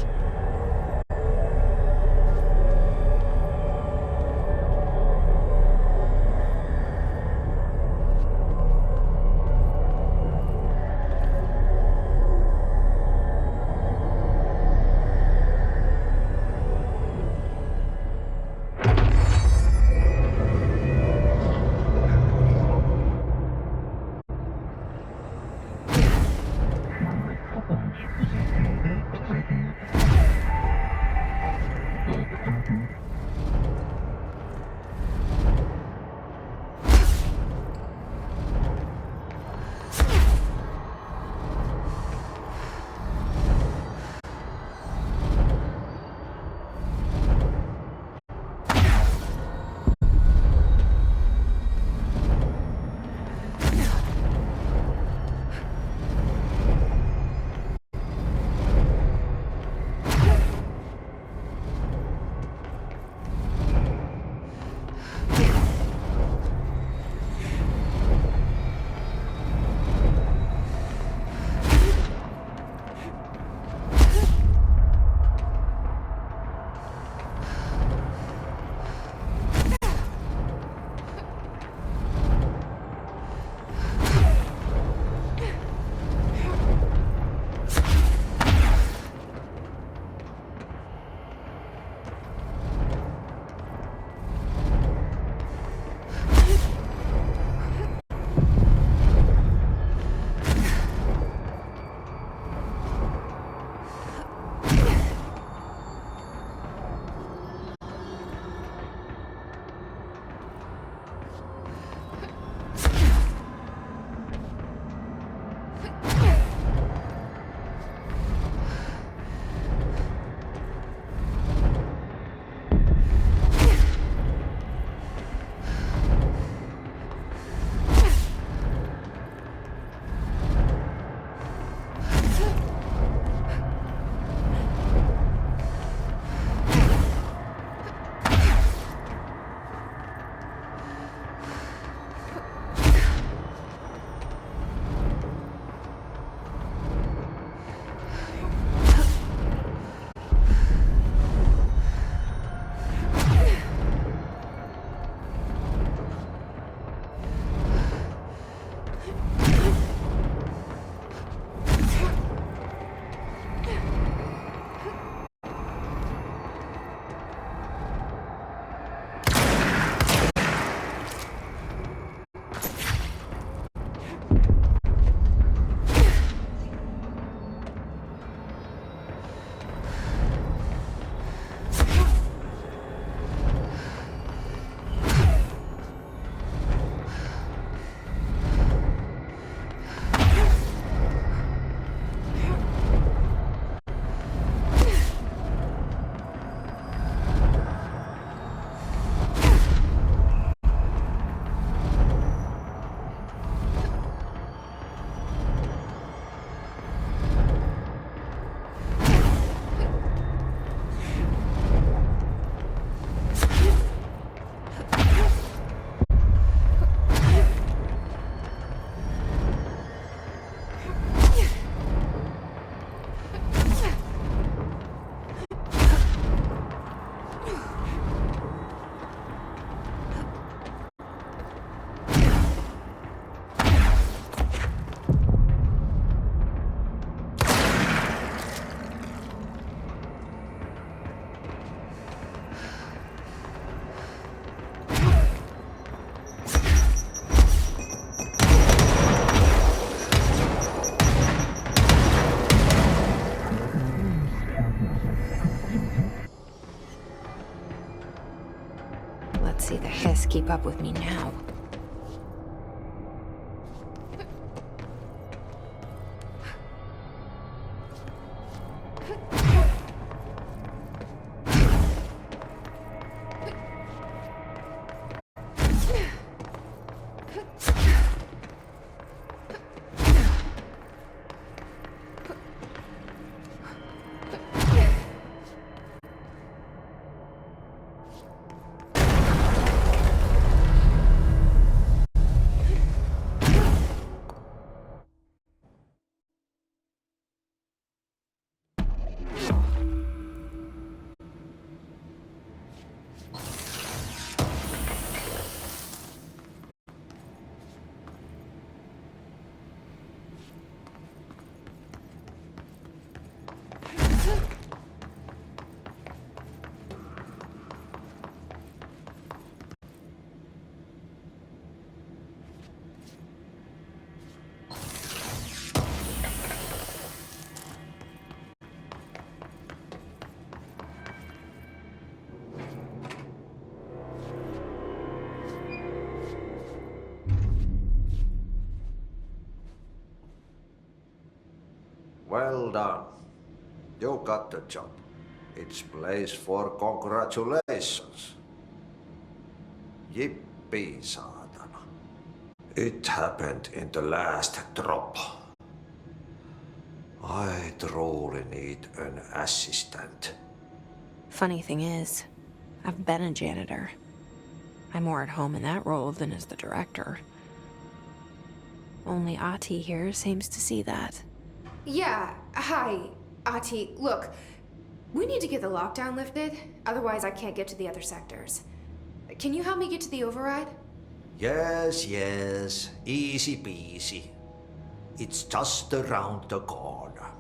See the hiss keep up with me now. Well done. You got the job. It's place for congratulations. Yippee, saatana. It happened in the last drop. I truly need an assistant. Funny thing is, I've been a janitor. I'm more at home in that role than as the director. Only Ati here seems to see that. Yeah, hi, Ati. Look, we need to get the lockdown lifted, otherwise I can't get to the other sectors. Can you help me get to the override? Yes, easy peasy. It's just around the corner.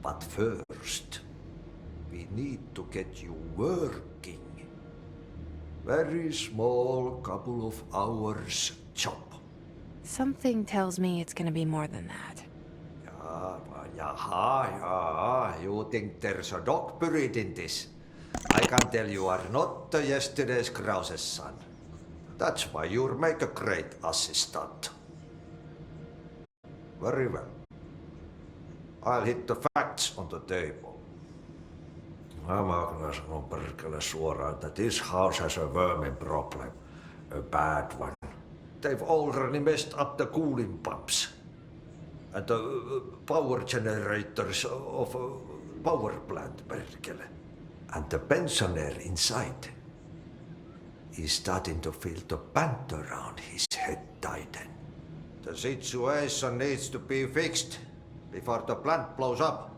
But first, we need to get you working. Very small, couple of hours job. Something tells me it's gonna be more than that. You think there's a dog buried in this? I can tell you are not yesterday's Krause's son. That's why you'll make a great assistant. Very well. I'll hit the facts on the table. Mä kyllä sanon perkele suoraan, that this house has a vermin problem. A bad one. They've already messed up the cooling pumps. And the power generators of a power plant, perkele. And the pensioner inside is starting to feel the band around his head tighten. The situation needs to be fixed before the plant blows up.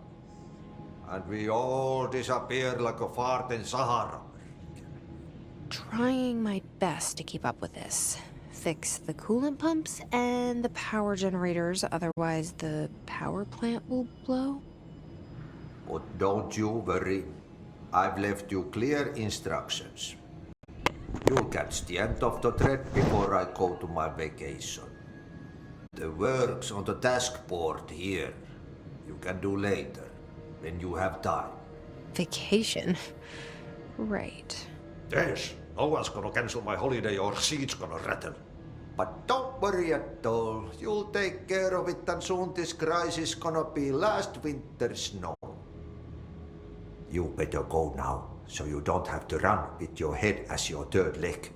And we all disappear like a fart in Sahara. Trying my best to keep up with this. Fix the coolant pumps and the power generators, otherwise the power plant will blow. But don't you worry. I've left you clear instructions. You'll catch the end of the thread before I go to my vacation. The work's on the task board here. You can do later, when you have time. Vacation? Right. Yes, no one's gonna cancel my holiday or seat's gonna rattle. But don't worry at all. You'll take care of it and soon this crisis gonna be last winter's snow. You better go now, so you don't have to run with your head as your third leg.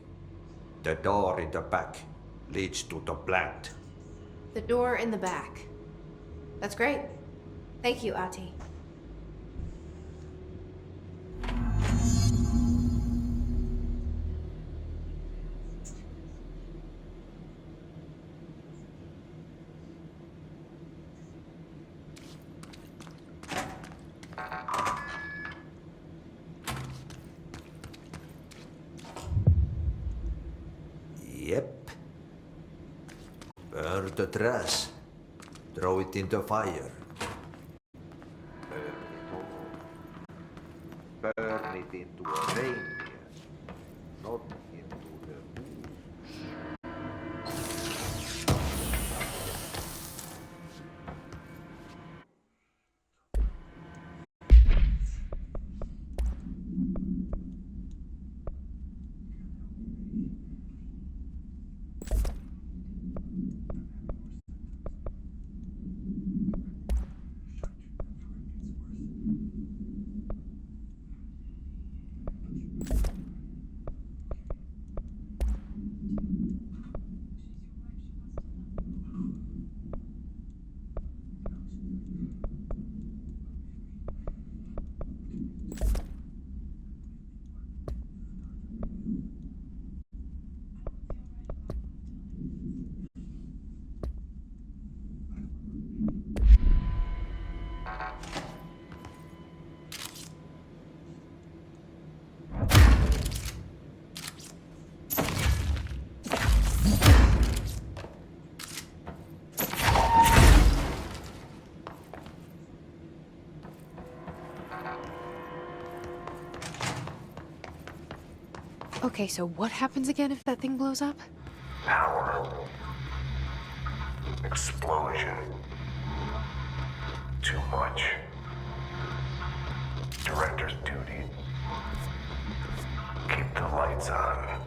The door in the back leads to the plant. The door in the back. That's great. Thank you, Ati. Yep. Burn the trash. Throw it in the fire. Burn it into a reindeer, not into the moose. Okay, so what happens again if that thing blows up? Power. Explosion. Too much. Director's duty. Keep the lights on.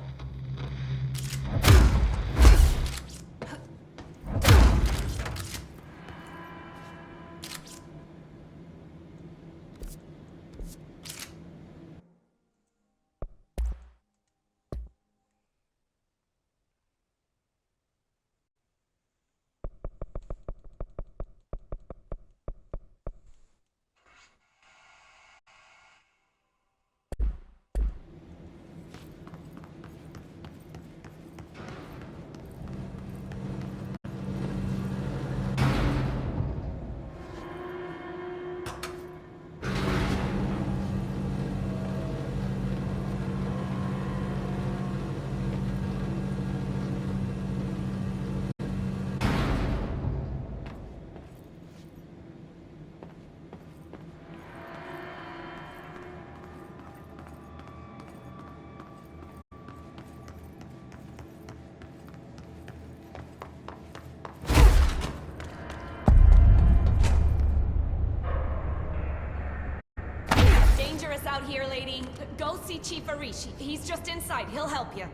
see Chief Arish. He's just inside. He'll help you.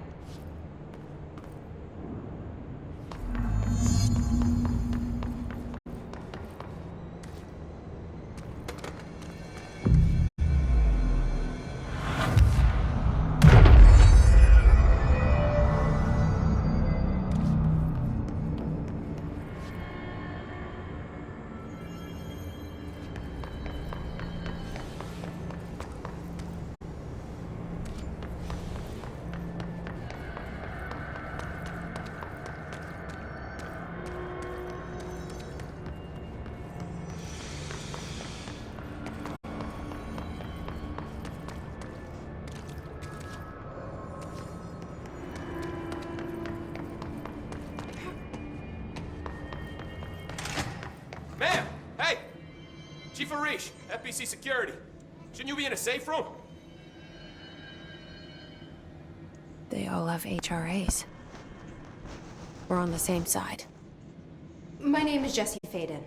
Ma'am! Hey! Chief Arish, FBC Security. Shouldn't you be in a safe room? They all have HRAs. We're on the same side. My name is Jesse Faden.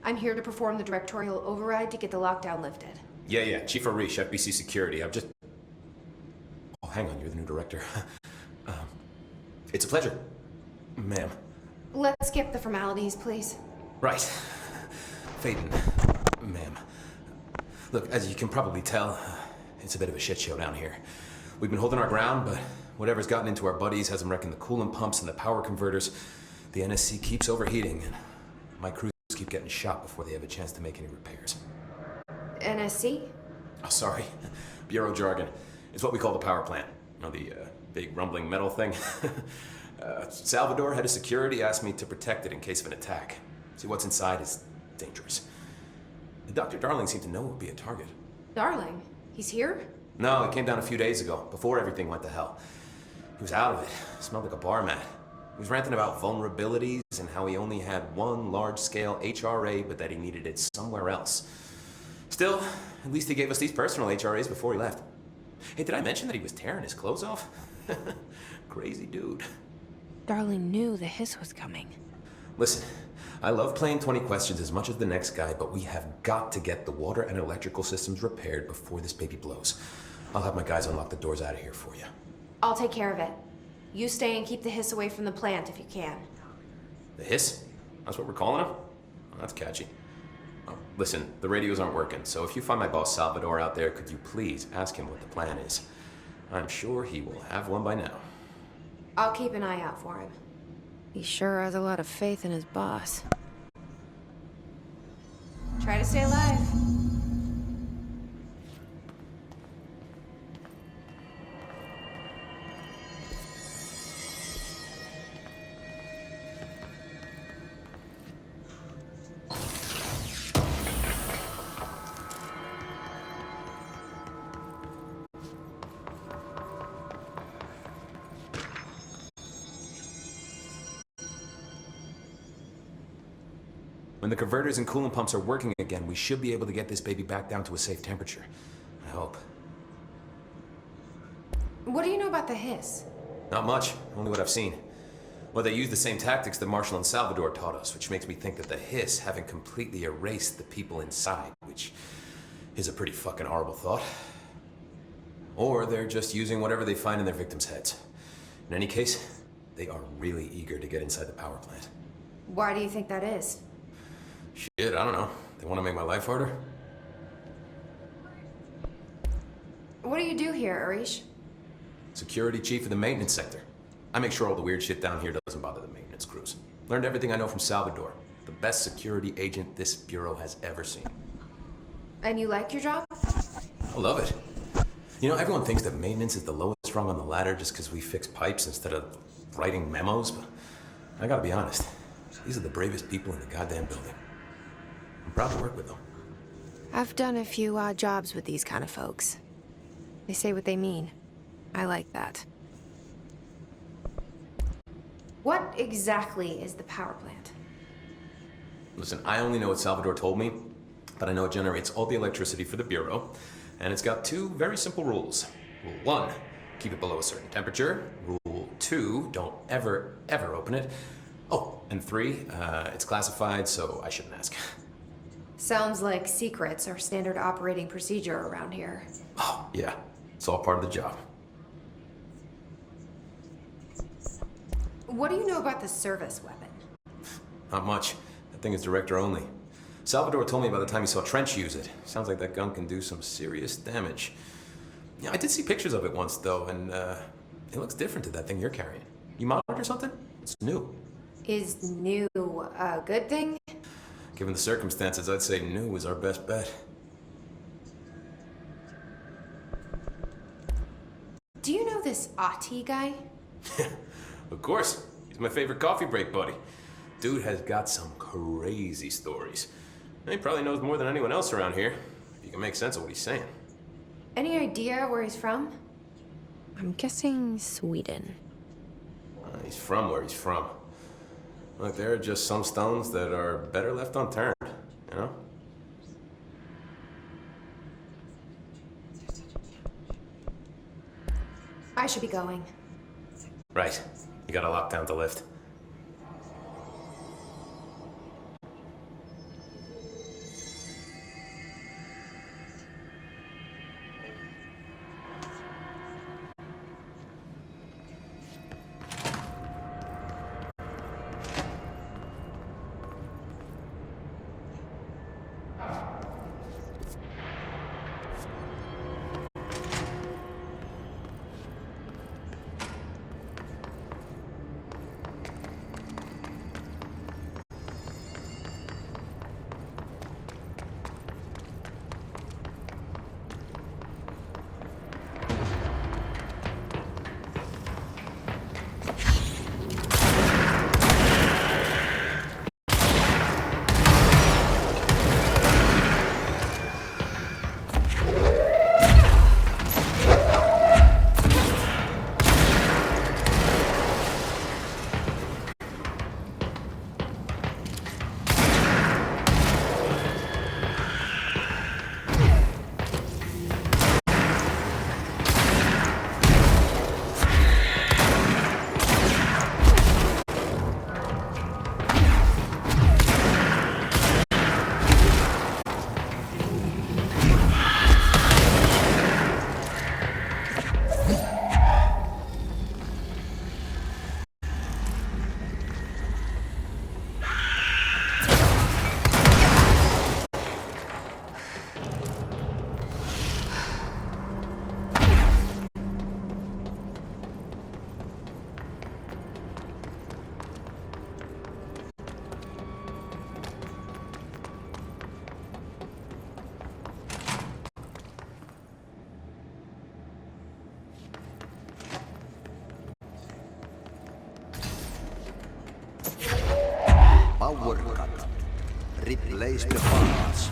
I'm here to perform the directorial override to get the lockdown lifted. Yeah, Chief Arish, FBC Security. Oh, hang on, you're the new director. It's a pleasure, ma'am. Let's skip the formalities, please. Right. Faden, ma'am. Look, as you can probably tell, it's a bit of a shit show down here. We've been holding our ground, but whatever's gotten into our buddies has them wrecking the coolant pumps and the power converters. The NSC keeps overheating, and my crews keep getting shot before they have a chance to make any repairs. NSC? Oh, sorry. Bureau jargon. It's what we call the power plant. You know, the big rumbling metal thing? Salvador, head of security, asked me to protect it in case of an attack. See, what's inside is dangerous. Dr. Darling seemed to know it would be a target. Darling? He's here? No, he came down a few days ago, before everything went to hell. He was out of it. Smelled like a bar mat. He was ranting about vulnerabilities and how he only had one large-scale HRA, but that he needed it somewhere else. Still, at least he gave us these personal HRAs before he left. Hey, did I mention that he was tearing his clothes off? Crazy dude. Darling knew the hiss was coming. Listen, I love playing 20 questions as much as the next guy, but we have got to get the water and electrical systems repaired before this baby blows. I'll have my guys unlock the doors out of here for you. I'll take care of it. You stay and keep the hiss away from the plant if you can. The hiss? That's what we're calling him? Oh, that's catchy. Oh, listen, the radios aren't working, so if you find my boss Salvador out there, could you please ask him what the plan is? I'm sure he will have one by now. I'll keep an eye out for him. He sure has a lot of faith in his boss. Try to stay alive. When the converters and coolant pumps are working again, we should be able to get this baby back down to a safe temperature. I hope. What do you know about the hiss? Not much, only what I've seen. Well, they use the same tactics that Marshall and Salvador taught us, which makes me think that the hiss haven't completely erased the people inside, which is a pretty fucking horrible thought. Or they're just using whatever they find in their victims' heads. In any case, they are really eager to get inside the power plant. Why do you think that is? Shit, I don't know. They want to make my life harder? What do you do here, Arish? Security chief of the maintenance sector. I make sure all the weird shit down here doesn't bother the maintenance crews. Learned everything I know from Salvador, the best security agent this bureau has ever seen. And you like your job? I love it. You know, everyone thinks that maintenance is the lowest rung on the ladder just because we fix pipes instead of writing memos, but I gotta be honest, these are the bravest people in the goddamn building. I'm proud to work with them. I've done a few odd jobs with these kind of folks. They say what they mean. I like that. What exactly is the power plant? Listen, I only know what Salvador told me, but I know it generates all the electricity for the Bureau, and it's got two very simple rules. Rule 1, keep it below a certain temperature. Rule 2, don't ever open it. Oh, and 3, it's classified, so I shouldn't ask. Sounds like secrets are standard operating procedure around here. Oh, yeah. It's all part of the job. What do you know about the service weapon? Not much. That thing is director only. Salvador told me by the time he saw Trench use it. Sounds like that gun can do some serious damage. Yeah, I did see pictures of it once, though, and it looks different to that thing you're carrying. You modded or something? It's new. Is new a good thing? Given the circumstances, I'd say new is our best bet. Do you know this Ati guy? Of course. He's my favorite coffee break buddy. Dude has got some crazy stories. He probably knows more than anyone else around here, if you can make sense of what he's saying. Any idea where he's from? I'm guessing Sweden. He's from where he's from. Look, there are just some stones that are better left unturned, you know? I should be going. Right. You gotta lock down the lift. Power cut. Replace the parts.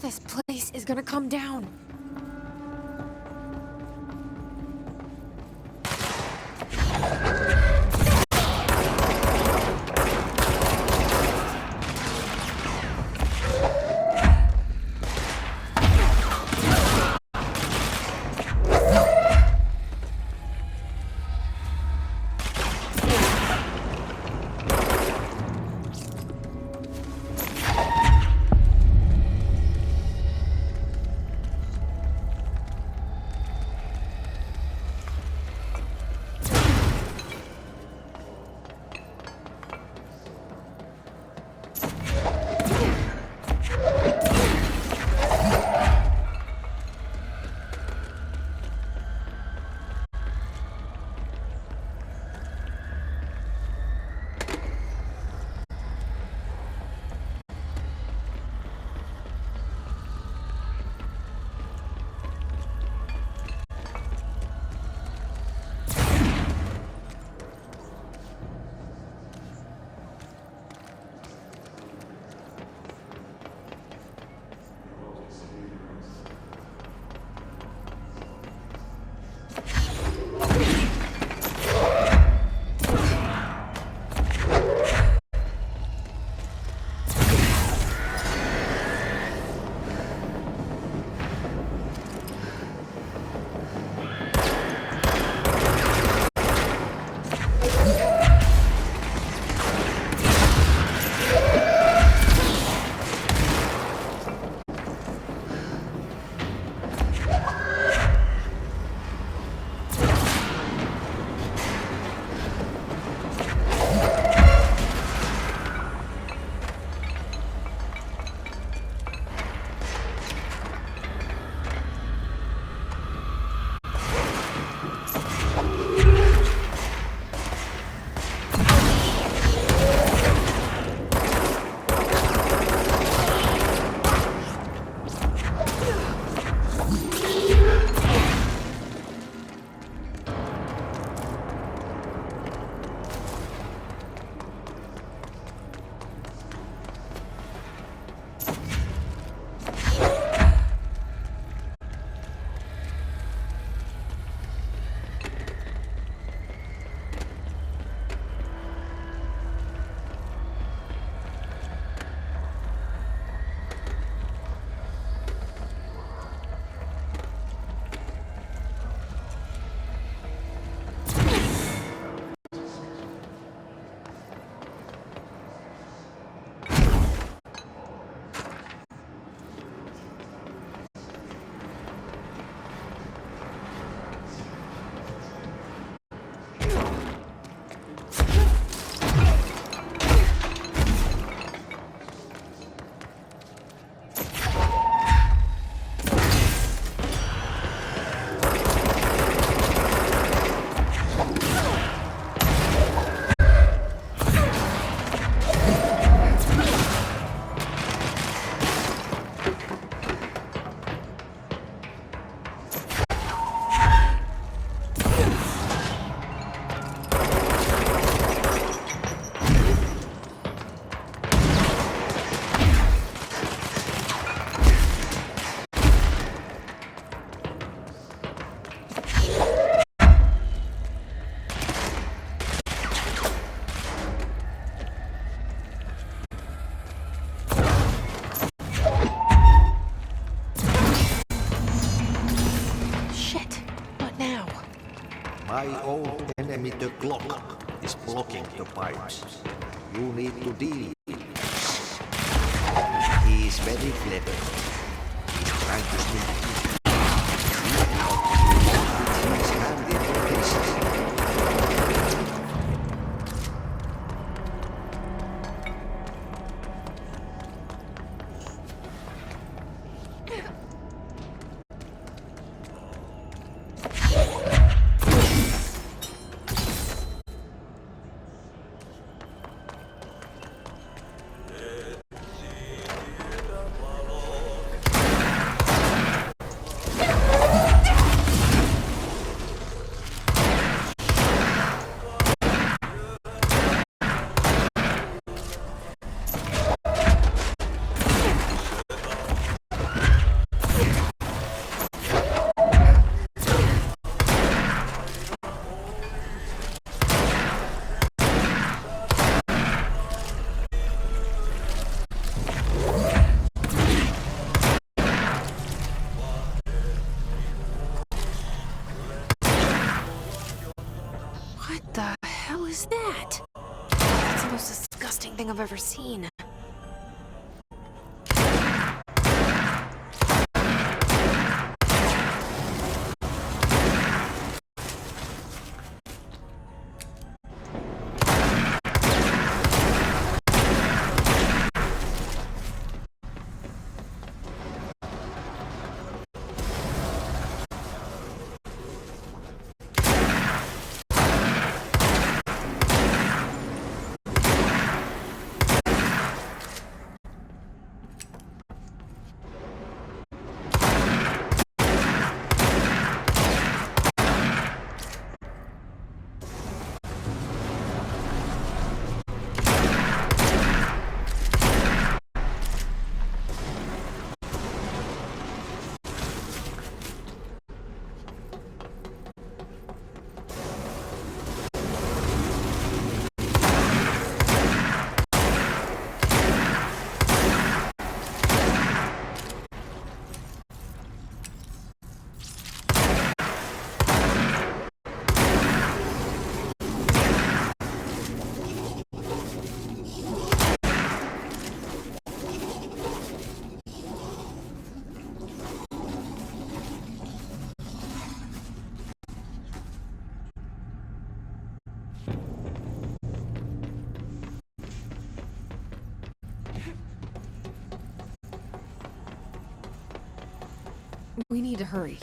This place is gonna come down. My old enemy, the clock, is blocking the pipes. You need to deal with him. He is very clever. He's trying to sneak in. Put his hand in your business. anything I've ever seen. We need to hurry.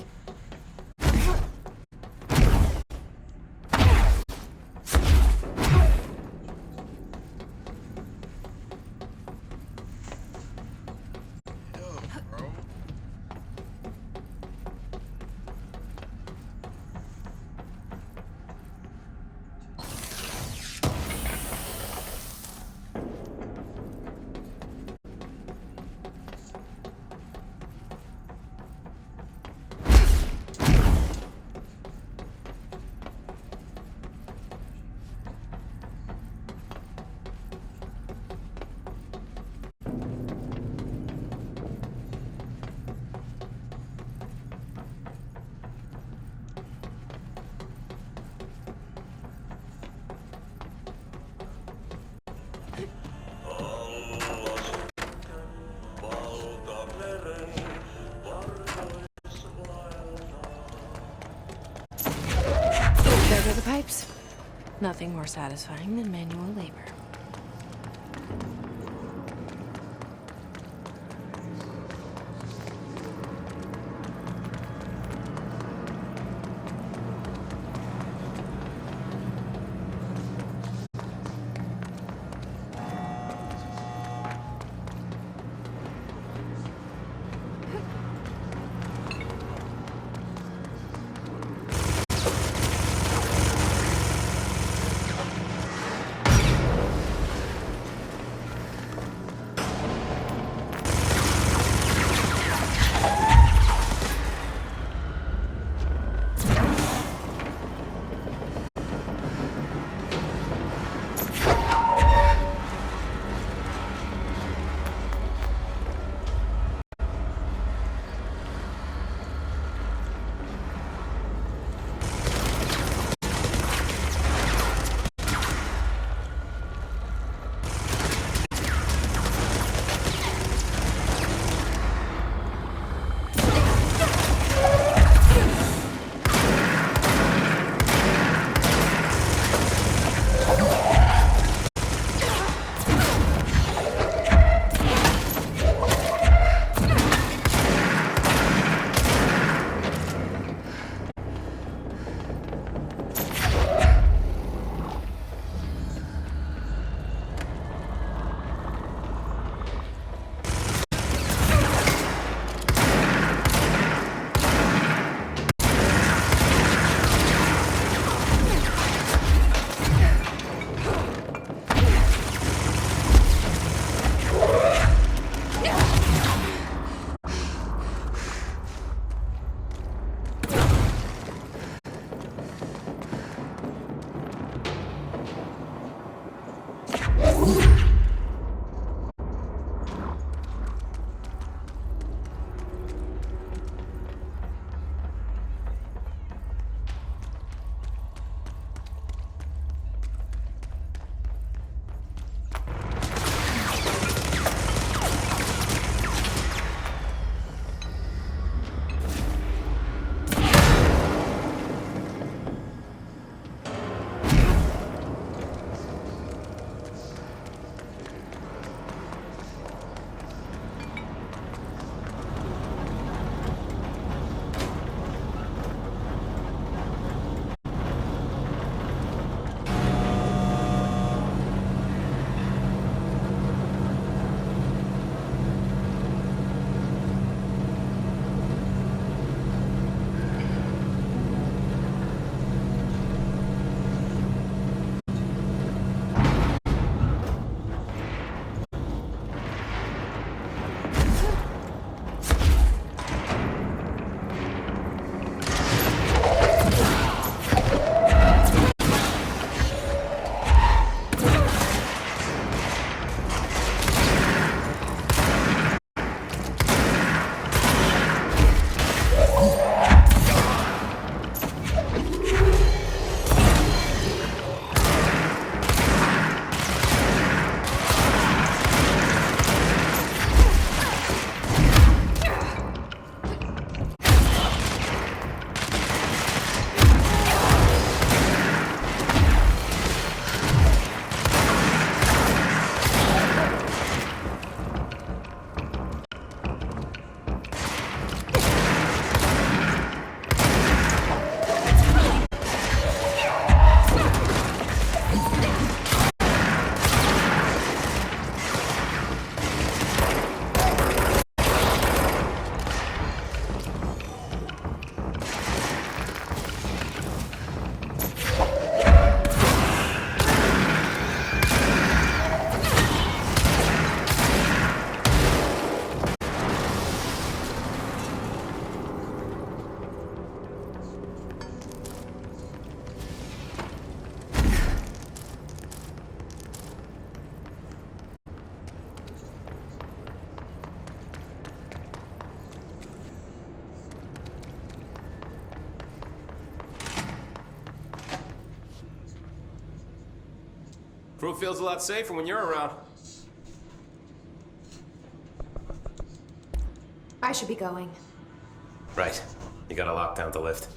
There go the pipes. Nothing more satisfying than manual labor. Crew feels a lot safer when you're around. I should be going. Right. You gotta lock down the lift.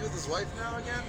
with his wife now again?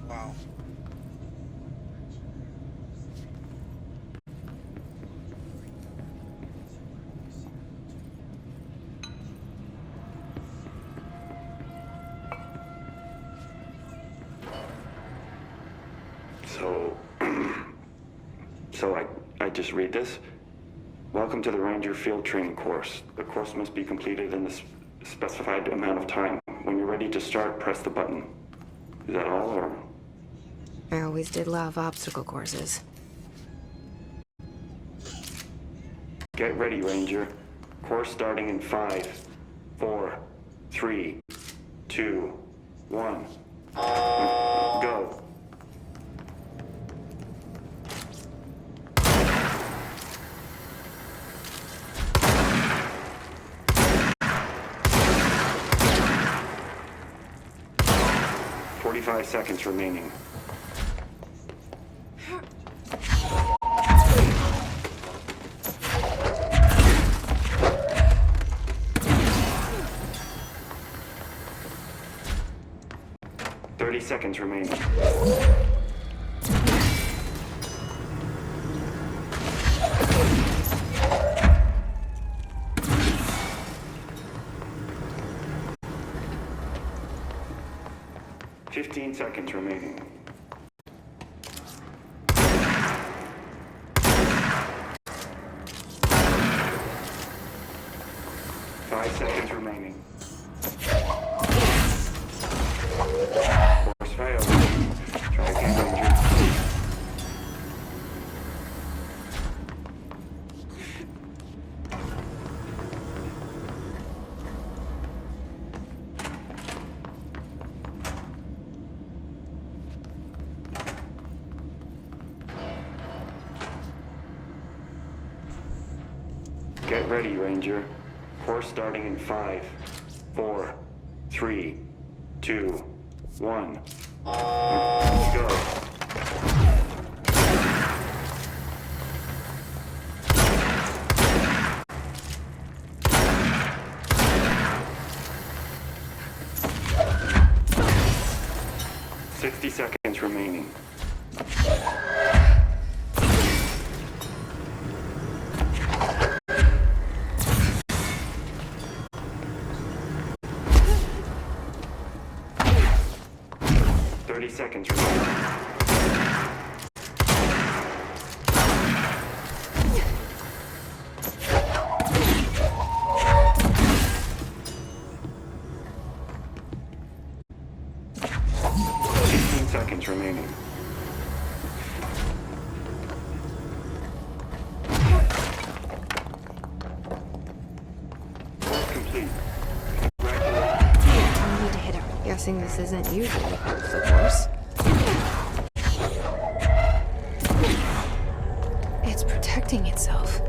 Wow. So I just read this. Welcome to the Ranger Field Training course. The course must be completed in the specified amount of time. When you're ready to start, press the button. Is that all, or? I always did love obstacle courses. Get ready, Ranger. Course starting in 5, 4, 3, 2, 1. Go. "45 seconds remaining. Seconds remaining. Seconds remaining. 5 seconds remaining. Course failed. Try again, Ranger. Get ready, Ranger. Course starting in 5, 4, 3, 2, 1. Go. Seconds remaining. Seconds remaining. Seconds remaining. Course complete. I need to hit her. Guessing this isn't usually part of the course. It's protecting itself.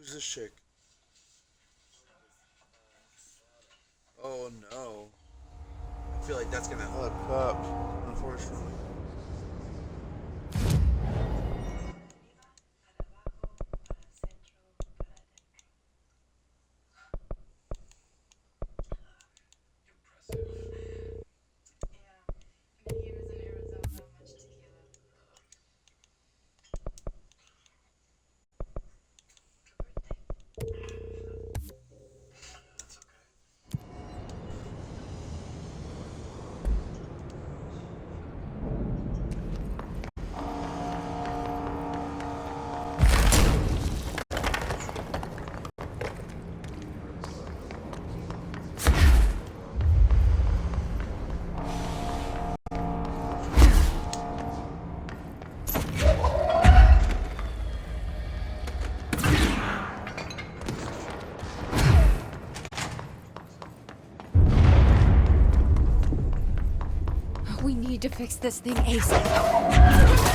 Who's this chick? Oh no. I feel like that's gonna hook up, unfortunately. We need to fix this thing ASAP.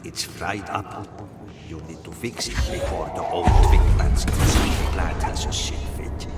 It's fried up. You need to fix it before the old wingmans inside the plant has a shit fit.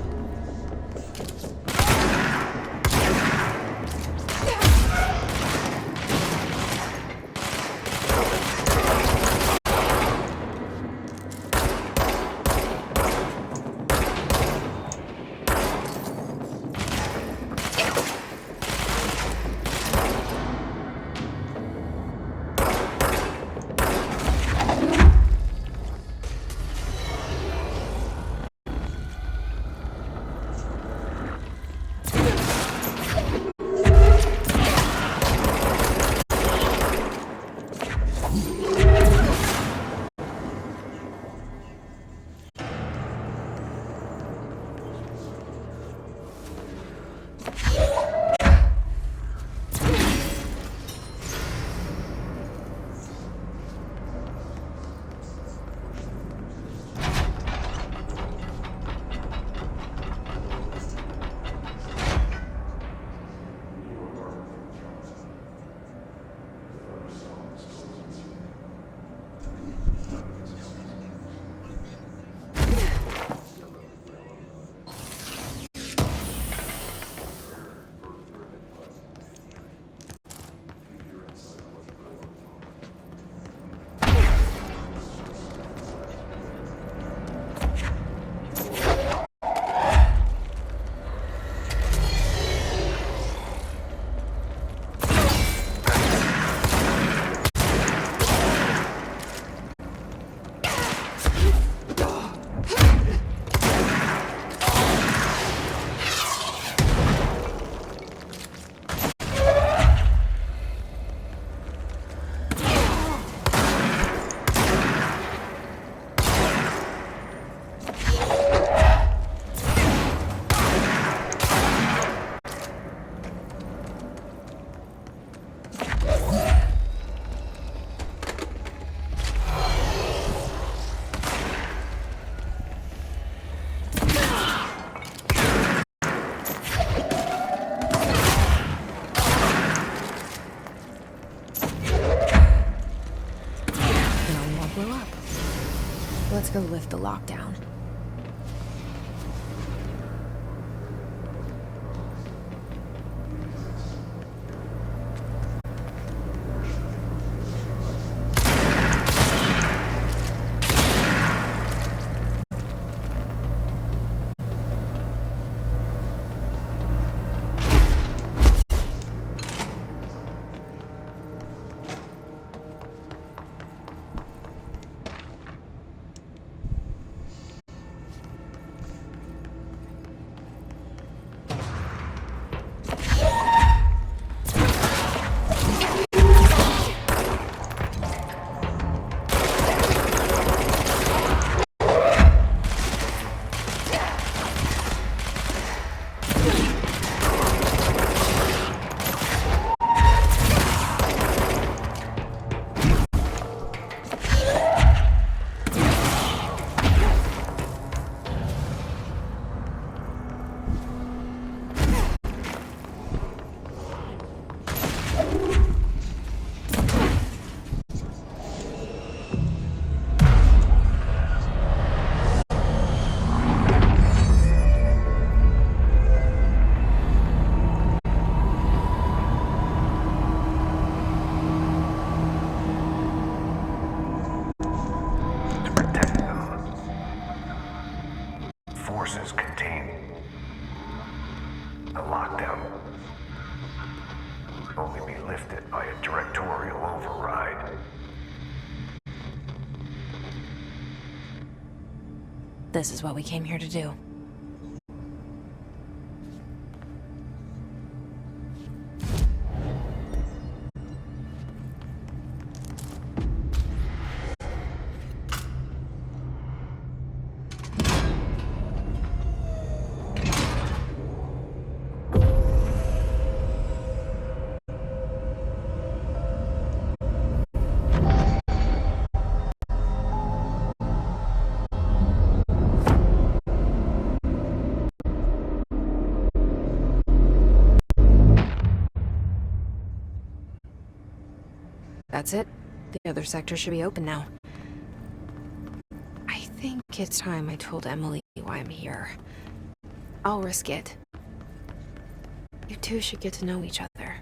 Let's go lift the lockdown. this is what we came here to do. That's it. The other sector should be open now. I think it's time I told Emily why I'm here. I'll risk it. You two should get to know each other.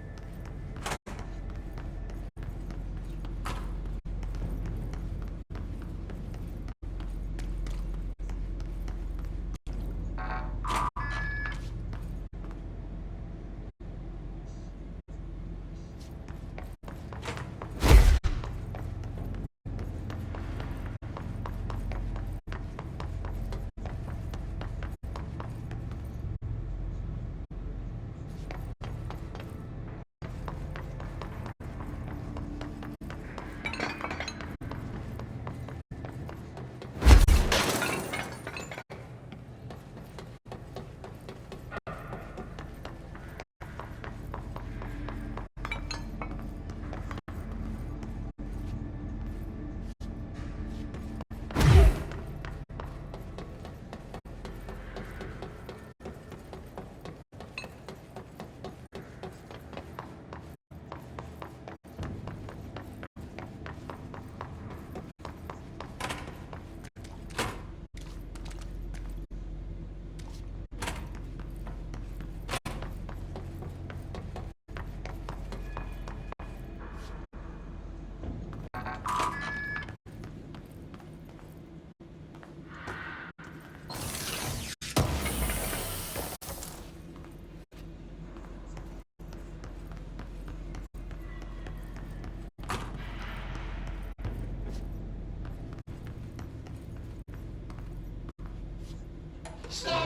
Stop!